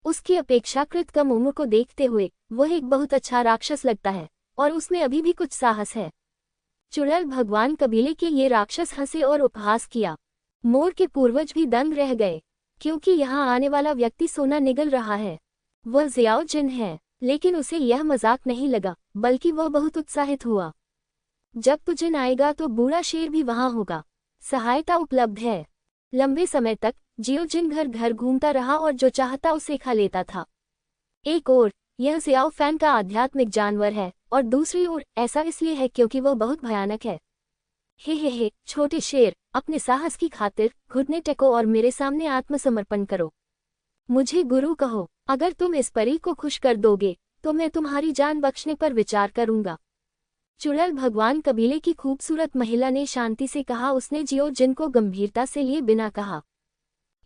उसकी अपेक्षाकृत कम उम्र को देखते हुए वह एक बहुत अच्छा राक्षस लगता है और उसमें अभी भी कुछ साहस है। चुड़ैल भगवान कबीले के ये राक्षस हंसे और उपहास किया। मोर के पूर्वज भी दंग रह गए, क्योंकि यहाँ आने वाला व्यक्ति सोना निगल रहा है। वह ज़ियाओ जिन है, लेकिन उसे यह मजाक नहीं लगा, बल्कि वह बहुत उत्साहित हुआ। जब तू जिन आएगा तो बूढ़ा शेर भी वहां होगा। सहायता उपलब्ध है। लंबे समय तक जियो जिन घर घर घूमता रहा और जो चाहता उसे खा लेता था। एक ओर यह ज़ियाओ फैन का आध्यात्मिक जानवर है और दूसरी ओर ऐसा इसलिए है क्योंकि वह बहुत भयानक है। हे छोटे शेर, अपने साहस की खातिर घुटने टेको और मेरे सामने आत्मसमर्पण करो। मुझे गुरु कहो। अगर तुम इस परी को खुश कर दोगे तो मैं तुम्हारी जान बख्शने पर विचार करूंगा। चुड़ैल भगवान कबीले की खूबसूरत महिला ने शांति से कहा। उसने जियो जिन को गंभीरता से लिए बिना कहा,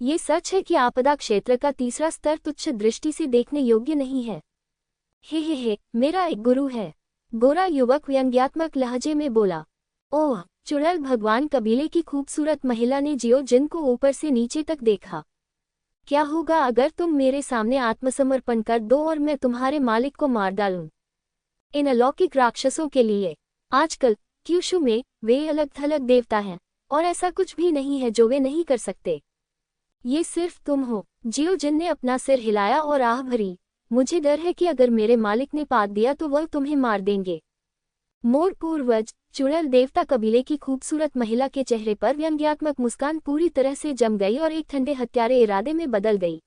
ये सच है कि आपदा क्षेत्र का तीसरा स्तर तुच्छ दृष्टि से देखने योग्य नहीं है। हे मेरा एक गुरु है, गोरा युवक व्यंग्यात्मक लहजे में बोला। ओह, चुड़ैल भगवान कबीले की खूबसूरत महिला ने जियो जिन को ऊपर से नीचे तक देखा। क्या होगा अगर तुम मेरे सामने आत्मसमर्पण कर दो और मैं तुम्हारे मालिक को मार डालूं? इन अलौकिक राक्षसों के लिए आजकल क्यूशु में वे अलग थलग देवता हैं और ऐसा कुछ भी नहीं है जो वे नहीं कर सकते। ये सिर्फ तुम हो। जियो जिन ने अपना सिर हिलाया और आह भरी। मुझे डर है कि अगर मेरे मालिक ने पात दिया तो वह तुम्हें मार देंगे। मोर पूर्वज चुड़ैल देवता कबीले की खूबसूरत महिला के चेहरे पर व्यंग्यात्मक मुस्कान पूरी तरह से जम गई और एक ठंडे हत्यारे इरादे में बदल गई।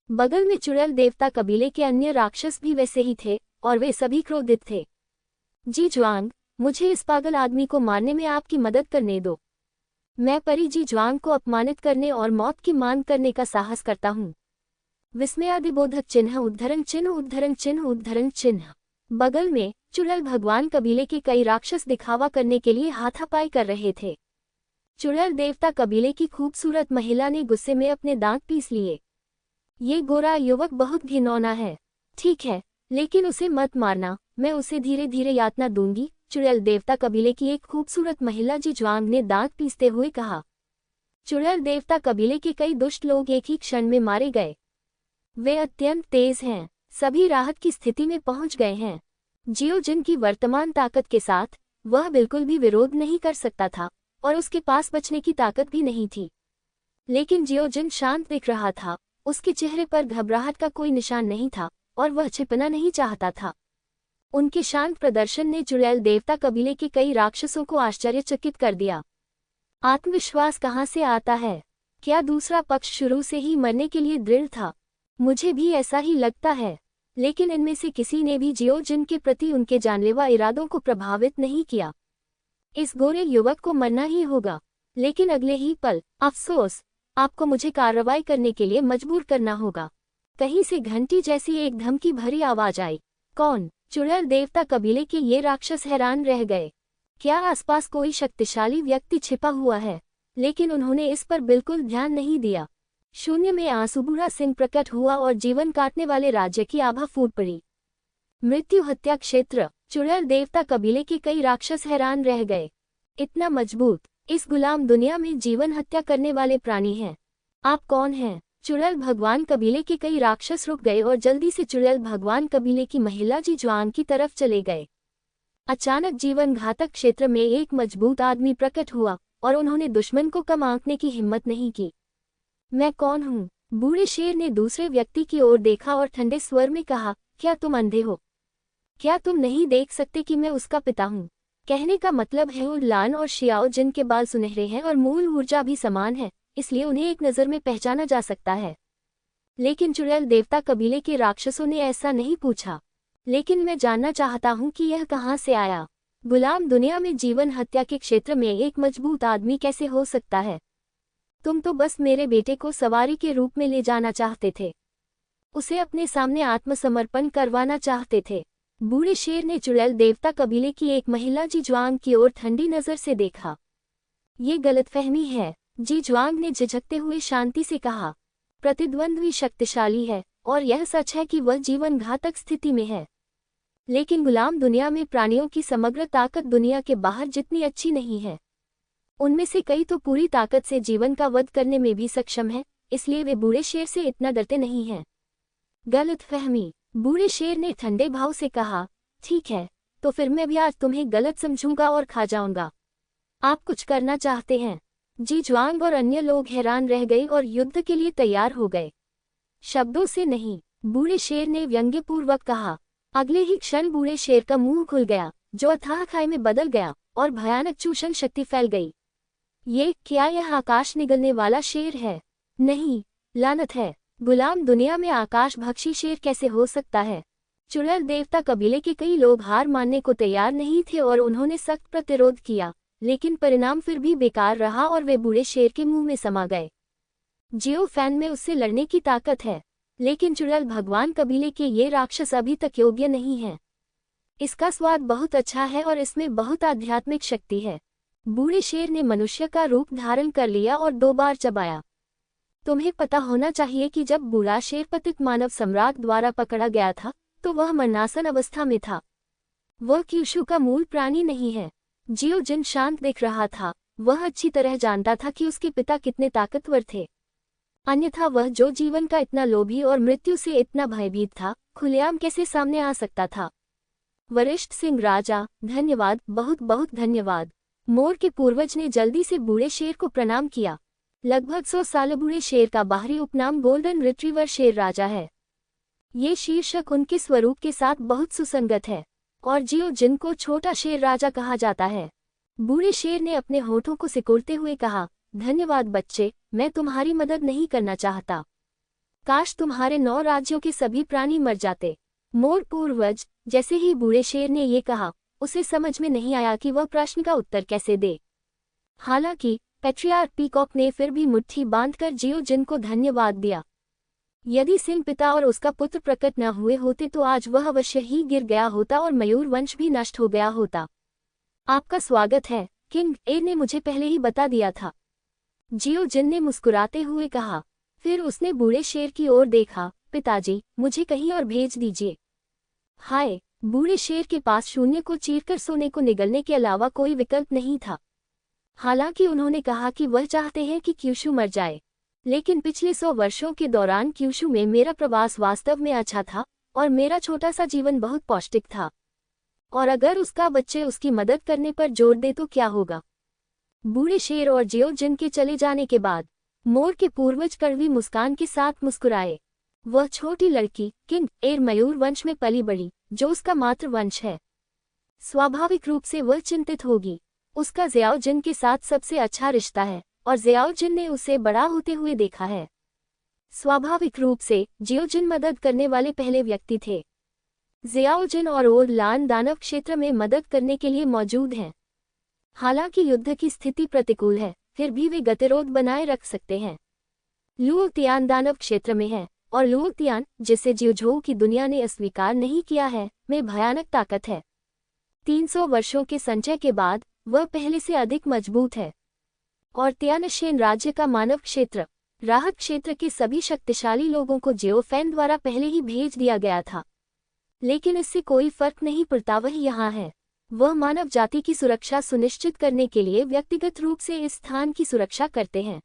बगल में चुड़ैल देवता कबीले के अन्य राक्षस भी वैसे ही थे और वे सभी क्रोधित थे। जी ज्वांग, मुझे इस पागल आदमी को मारने में आपकी मदद करने दो। मैं परी जी ज्वांग को अपमानित करने और मौत की मांग करने का साहस करता हूँ। विस्मयादिबोधक चिन्ह उद्धरण चिन्ह उद्धरण चिन्ह उद्धरण चिन्ह। बगल में चुड़ैल भगवान कबीले के कई राक्षस दिखावा करने के लिए हाथापाई कर रहे थे। चुड़ैल देवता कबीले की खूबसूरत महिला ने गुस्से में अपने दांत पीस लिए। ये गोरा युवक बहुत घिनौना है। ठीक है, लेकिन उसे मत मारना, मैं उसे धीरे धीरे यातना दूंगी। चुड़ैल देवता कबीले की एक खूबसूरत महिला जी ज्वांग ने दांत पीसते हुए कहा। चुड़ैल देवता कबीले के कई दुष्ट लोग एक ही क्षण में मारे गए। वे अत्यंत तेज हैं, सभी राहत की स्थिति में पहुंच गए हैं। जियो जिन की वर्तमान ताकत के साथ वह बिल्कुल भी विरोध नहीं कर सकता था और उसके पास बचने की ताकत भी नहीं थी। लेकिन जियो जिन शांत दिख रहा था, उसके चेहरे पर घबराहट का कोई निशान नहीं था और वह छिपना नहीं चाहता था। उनके शांत प्रदर्शन ने चुड़ैल देवता कबीले के कई राक्षसों को आश्चर्यचकित कर दिया। आत्मविश्वास कहाँ से आता है? क्या दूसरा पक्ष शुरू से ही मरने के लिए दृढ़ था? मुझे भी ऐसा ही लगता है, लेकिन इनमें से किसी ने भी जियो जिन के प्रति उनके जानलेवा इरादों को प्रभावित नहीं किया। इस गोरे युवक को मरना ही होगा। लेकिन अगले ही पल, अफसोस, आपको मुझे कार्रवाई करने के लिए मजबूर करना होगा। कहीं से घंटी जैसी एक धमकी भरी आवाज आई। कौन? चुड़ैल देवता कबीले के ये राक्षस हैरान रह गए। क्या आसपास कोई शक्तिशाली व्यक्ति छिपा हुआ है? लेकिन उन्होंने इस पर बिल्कुल ध्यान नहीं दिया। शून्य में आंसुबूरा सिंह प्रकट हुआ और जीवन काटने वाले राज्य की आभा फूट पड़ी। मृत्यु हत्या क्षेत्र। चुड़ैल देवता कबीले के कई राक्षस हैरान रह गए। इतना मजबूत, इस गुलाम दुनिया में जीवन हत्या करने वाले प्राणी हैं। आप कौन हैं? चुड़ैल भगवान कबीले के कई राक्षस रुक गए और जल्दी से चुड़ैल भगवान कबीले की महिला जी ज्वांग की तरफ चले गए। अचानक जीवन घातक क्षेत्र में एक मजबूत आदमी प्रकट हुआ और उन्होंने दुश्मन को कम आंकने की हिम्मत नहीं की। मैं कौन हूँ? बूढ़े शेर ने दूसरे व्यक्ति की ओर देखा और ठंडे स्वर में कहा, क्या तुम अंधे हो? क्या तुम नहीं देख सकते कि मैं उसका पिता हूँ? कहने का मतलब है उड़लान और शियाओ जिनके बाल सुनहरे हैं और मूल ऊर्जा भी समान है, इसलिए उन्हें एक नज़र में पहचाना जा सकता है। लेकिन चुड़ैल देवता कबीले के राक्षसों ने ऐसा नहीं पूछा। लेकिन मैं जानना चाहता हूँ कि यह कहाँ से आया। गुलाम दुनिया में जीवन हत्या के क्षेत्र में एक मजबूत आदमी कैसे हो सकता है? तुम तो बस मेरे बेटे को सवारी के रूप में ले जाना चाहते थे, उसे अपने सामने आत्मसमर्पण करवाना चाहते थे। बूढ़े शेर ने चुड़ैल देवता कबीले की एक महिला जी ज्वांग की ओर ठंडी नजर से देखा। ये गलतफहमी है, जी ज्वांग ने झिझकते हुए शांति से कहा। प्रतिद्वंद्वी शक्तिशाली है और यह सच है कि वह जीवन घातक स्थिति में है। लेकिन गुलाम दुनिया में प्राणियों की समग्र ताकत दुनिया के बाहर जितनी अच्छी नहीं है। उनमें से कई तो पूरी ताकत से जीवन का वध करने में भी सक्षम है, इसलिए वे बूढ़े शेर से इतना डरते नहीं हैं। गलतफहमी। बूढ़े शेर ने ठंडे भाव से कहा, ठीक है, तो फिर मैं भी आज तुम्हें गलत समझूंगा और खा जाऊंगा। आप कुछ करना चाहते हैं? जी ज्वांग और अन्य लोग हैरान रह गए और युद्ध के लिए तैयार हो गए। शब्दों से नहीं, बूढ़े शेर ने व्यंग्यपूर्वक कहा। अगले ही क्षण बूढ़े शेर का मुंह खुल गया, जो अथाह खाई में बदल गया और भयानक चूषण शक्ति फैल गई। ये क्या यह आकाश निगलने वाला शेर है? नहीं, लानत है। गुलाम दुनिया में आकाश भक्षी शेर कैसे हो सकता है? चुड़ैल देवता कबीले के कई लोग हार मानने को तैयार नहीं थे और उन्होंने सख्त प्रतिरोध किया, लेकिन परिणाम फिर भी बेकार रहा और वे बूढ़े शेर के मुंह में समा गए। जियो फैन में उससे लड़ने की ताकत है, लेकिन चुड़ैल भगवान कबीले के ये राक्षस अभी तक योग्य नहीं है। इसका स्वाद बहुत अच्छा है और इसमें बहुत आध्यात्मिक शक्ति है। बूढ़े शेर ने मनुष्य का रूप धारण कर लिया और 2 बार चबाया। तुम्हें पता होना चाहिए कि जब बूढ़ा शेर पतित मानव सम्राट द्वारा पकड़ा गया था तो वह मरणासन अवस्था में था। वह क्यूशु का मूल प्राणी नहीं है। जियो जिन शांत दिख रहा था, वह अच्छी तरह जानता था कि उसके पिता कितने ताकतवर थे। अन्यथा वह जो जीवन का इतना लोभी और मृत्यु से इतना भयभीत था, खुलेआम कैसे सामने आ सकता था? वरिष्ठ सिंह राजा, धन्यवाद, बहुत बहुत धन्यवाद। मोर के पूर्वज ने जल्दी से बूढ़े शेर को प्रणाम किया। लगभग 100 साल बूढ़े शेर का बाहरी उपनाम गोल्डन रिट्रीवर शेर राजा है। ये शीर्षक उनके स्वरूप के साथ बहुत सुसंगत है और जियो जिनको छोटा शेर राजा कहा जाता है। बूढ़े शेर ने अपने होठों को सिकुड़ते हुए कहा, धन्यवाद बच्चे, मैं तुम्हारी मदद नहीं करना चाहता। काश तुम्हारे 9 राज्यों के सभी प्राणी मर जाते। मोर पूर्वज, जैसे ही बूढ़े शेर ने ये कहा, उसे समझ में नहीं आया कि वह प्रश्न का उत्तर कैसे दे। हालांकि पैट्रियार्क पीकॉक ने फिर भी मुट्ठी बांधकर जियो जिन को धन्यवाद दिया। यदि सिंह पिता और उसका पुत्र प्रकट न हुए होते तो आज वह अवश्य ही गिर गया होता और मयूर वंश भी नष्ट हो गया होता। आपका स्वागत है, किंग एर ने मुझे पहले ही बता दिया था। जियो जिन ने मुस्कुराते हुए कहा। फिर उसने बूढ़े शेर की ओर देखा, पिताजी, मुझे कहीं और भेज दीजिए। हाय, बूढ़े शेर के पास शून्य को चीरकर सोने को निगलने के अलावा कोई विकल्प नहीं था। हालांकि उन्होंने कहा कि वह चाहते हैं कि क्यूशु मर जाए, लेकिन पिछले 100 वर्षों के दौरान क्यूशु में मेरा प्रवास वास्तव में अच्छा था और मेरा छोटा सा जीवन बहुत पौष्टिक था। और अगर उसका बच्चे उसकी मदद करने पर जोर दे तो क्या होगा? बूढ़े शेर और जियो जिन के चले जाने के बाद मोर के पूर्वज कड़वी मुस्कान के साथ मुस्कुराए। वह छोटी लड़की किंग एर मयूर वंश में पली बड़ी, जो उसका मातृ वंश है। स्वाभाविक रूप से वह चिंतित होगी। उसका ज़ियाओ जिन के साथ सबसे अच्छा रिश्ता है और ज़ियाओ जिन ने उसे बड़ा होते हुए देखा है। स्वाभाविक रूप से जियो जिन मदद करने वाले पहले व्यक्ति थे। ज़ियाओ जिन और ओर लान दानव क्षेत्र में मदद करने के लिए मौजूद हैं। हालांकि युद्ध की स्थिति प्रतिकूल है, फिर भी वे गतिरोध बनाए रख सकते हैं। लुओतियान दानव क्षेत्र में है और लुओतियान, जिसे जियोझोउ की दुनिया ने अस्वीकार नहीं किया है, में भयानक ताकत है। 300 वर्षों के संचय के बाद वह पहले से अधिक मजबूत है। और तियानशेन राज्य का मानव क्षेत्र, राहत क्षेत्र के सभी शक्तिशाली लोगों को जियोफैन द्वारा पहले ही भेज दिया गया था। लेकिन इससे कोई फर्क नहीं पड़ता, वह यहाँ है। वह मानव जाति की सुरक्षा सुनिश्चित करने के लिए व्यक्तिगत रूप से इस स्थान की सुरक्षा करते हैं।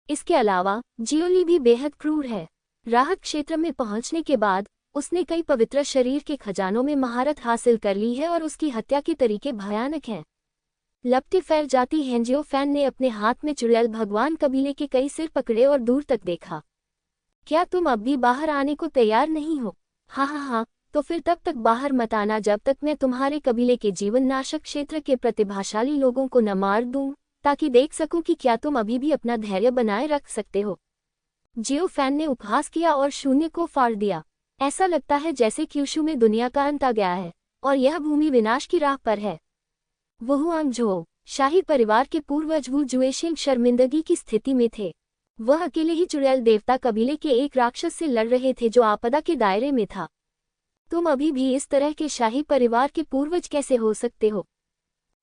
इसके अलावा जियोली भी बेहद क्रूर है। राहत क्षेत्र में पहुंचने के बाद उसने कई पवित्र शरीर के खजानों में महारत हासिल कर ली है और उसकी हत्या के तरीके भयानक हैं। लपटी फैल जाती है। जियोफैन ने अपने हाथ में चुड़ैल भगवान कबीले के कई सिर पकड़े और दूर तक देखा। क्या तुम अब भी बाहर आने को तैयार नहीं हो? हाँ, तो फिर तब तक बाहर मत आना जब तक मैं तुम्हारे कबीले के जीवन नाशक क्षेत्र के प्रतिभाशाली लोगों को न मार दूं, ताकि देख सकूं कि क्या तुम अभी भी अपना धैर्य बनाए रख सकते हो। जियोफैन ने उपहास किया और शून्य को फाड़ दिया। ऐसा लगता है जैसे क्यूशु में दुनिया का अंत आ गया है और यह भूमि विनाश की राह पर है। वहुआंगझोउ शाही परिवार के पूर्वज वु जुएशिंग शर्मिंदगी की स्थिति में थे। वह अकेले ही चुड़ैल देवता कबीले के एक राक्षस से लड़ रहे थे जो आपदा के दायरे में था। तुम अभी भी इस तरह के शाही परिवार के पूर्वज कैसे हो सकते हो?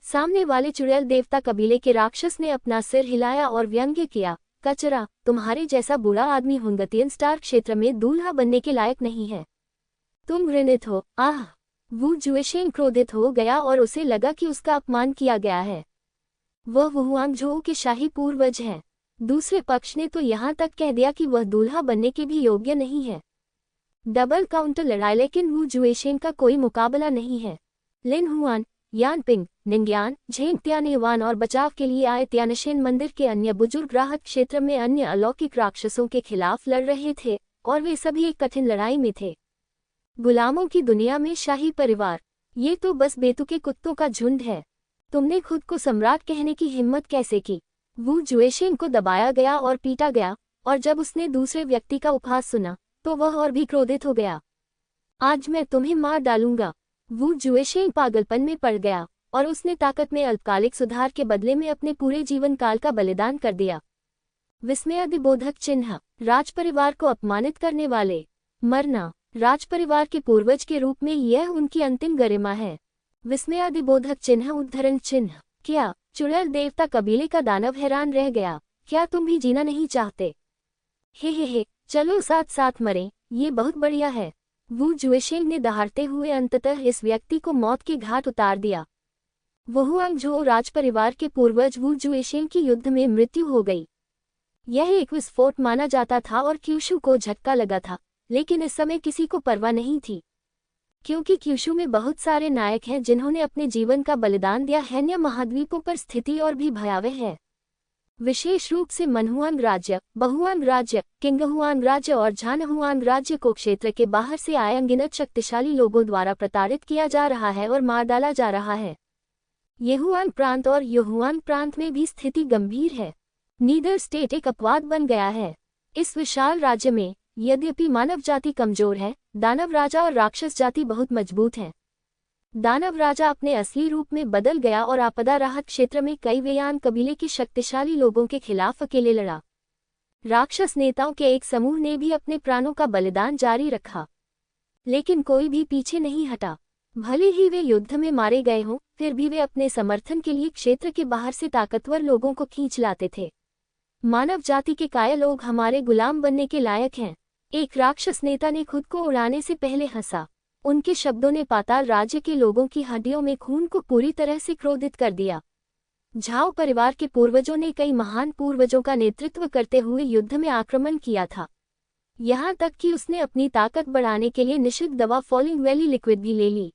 सामने वाले चुड़ैल देवता कबीले के राक्षस ने अपना सिर हिलाया और व्यंग्य किया, कचरा, तुम्हारे जैसा बुरा आदमी हुंगतियन स्टार क्षेत्र में दूल्हा बनने के लायक नहीं है। तुम घृणित हो। आह! वु जुएशिंग क्रोधित हो गया और उसे लगा कि उसका अपमान किया गया है। वह वहुआंगझोउ के शाही पूर्वज हैं। दूसरे पक्ष ने तो यहाँ तक कह दिया कि वह दूल्हा बनने के भी योग्य नहीं है। डबल काउंटर लड़ाई, लेकिन वु जुएशिंग का कोई मुकाबला नहीं है। लिन हुआन, यानपिंग, निंग्यान, झेंग त्यानेवान और बचाव के लिए आए त्यानशेन मंदिर के अन्य बुजुर्ग राहत क्षेत्र में अन्य अलौकिक राक्षसों के खिलाफ लड़ रहे थे और वे सभी एक कठिन लड़ाई में थे। गुलामों की दुनिया में शाही परिवार, ये तो बस बेतुके कुत्तों का झुंड है। तुमने खुद को सम्राट कहने की हिम्मत कैसे की? वु जुएशिंग को दबाया गया और पीटा गया और जब उसने दूसरे व्यक्ति का उपहास सुना तो वह और भी क्रोधित हो गया। आज मैं तुम्हें मार डालूंगा। वू जुएशेंग पागलपन में पड़ गया और उसने ताकत में अल्पकालिक सुधार के बदले में अपने पूरे जीवन काल का बलिदान कर दिया। विस्मयादिबोधक चिन्ह, राजपरिवार को अपमानित करने वाले। मरना, राजपरिवार के पूर्वज के रूप में यह उनकी अंतिम गरिमा है। विस्मयादिबोधक चिन्ह, उद्धरण चिन्ह। क्या चुड़ैल देवता कबीले का दानव हैरान रह गया। क्या तुम भी जीना नहीं चाहते? हे, चलो साथ साथ मरें, ये बहुत बढ़िया है। वू जुएशेंग ने दहाड़ते हुए अंततः इस व्यक्ति को मौत के घाट उतार दिया। वहुआंगझो राजपरिवार के पूर्वज वू जुएशेंग की युद्ध में मृत्यु हो गई। यह एक विस्फोट माना जाता था और क्यूशू को झटका लगा था, लेकिन इस समय किसी को परवाह नहीं थी, क्योंकि क्यूशू में बहुत सारे नायक हैं जिन्होंने अपने जीवन का बलिदान दिया है। अन्य महाद्वीपों पर स्थिति और भी भयावह है, विशेष रूप से मनहुआंग राज्य, बहुआंग राज्य, किंगहुआंग राज्य और झानहुआंग राज्य को क्षेत्र के बाहर से आए अनगिनत शक्तिशाली लोगों द्वारा प्रताड़ित किया जा रहा है और मार डाला जा रहा है। येहुआन प्रांत और योहुआन प्रांत में भी स्थिति गंभीर है। नीदर स्टेट एक अपवाद बन गया है। इस विशाल राज्य में यद्यपि मानव जाति कमजोर है, दानव राजा और राक्षस जाति बहुत मजबूत हैं। दानव राजा अपने असली रूप में बदल गया और आपदा राहत क्षेत्र में कई वेयान कबीले के शक्तिशाली लोगों के खिलाफ अकेले लड़ा। राक्षस नेताओं के एक समूह ने भी अपने प्राणों का बलिदान जारी रखा, लेकिन कोई भी पीछे नहीं हटा। भले ही वे युद्ध में मारे गए हों, फिर भी वे अपने समर्थन के लिए क्षेत्र के बाहर से ताकतवर लोगों को खींच लाते थे। मानव जाति के कायर लोग हमारे गुलाम बनने के लायक हैं, एक राक्षस नेता ने खुद को उड़ाने से पहले हंसा। उनके शब्दों ने पाताल राज्य के लोगों की हड्डियों में खून को पूरी तरह से क्रोधित कर दिया। झाओ परिवार के पूर्वजों ने कई महान पूर्वजों का नेतृत्व करते हुए युद्ध में आक्रमण किया था, यहाँ तक कि उसने अपनी ताकत बढ़ाने के लिए निषिद्ध दवा फॉलिंग वैली लिक्विड भी ले ली।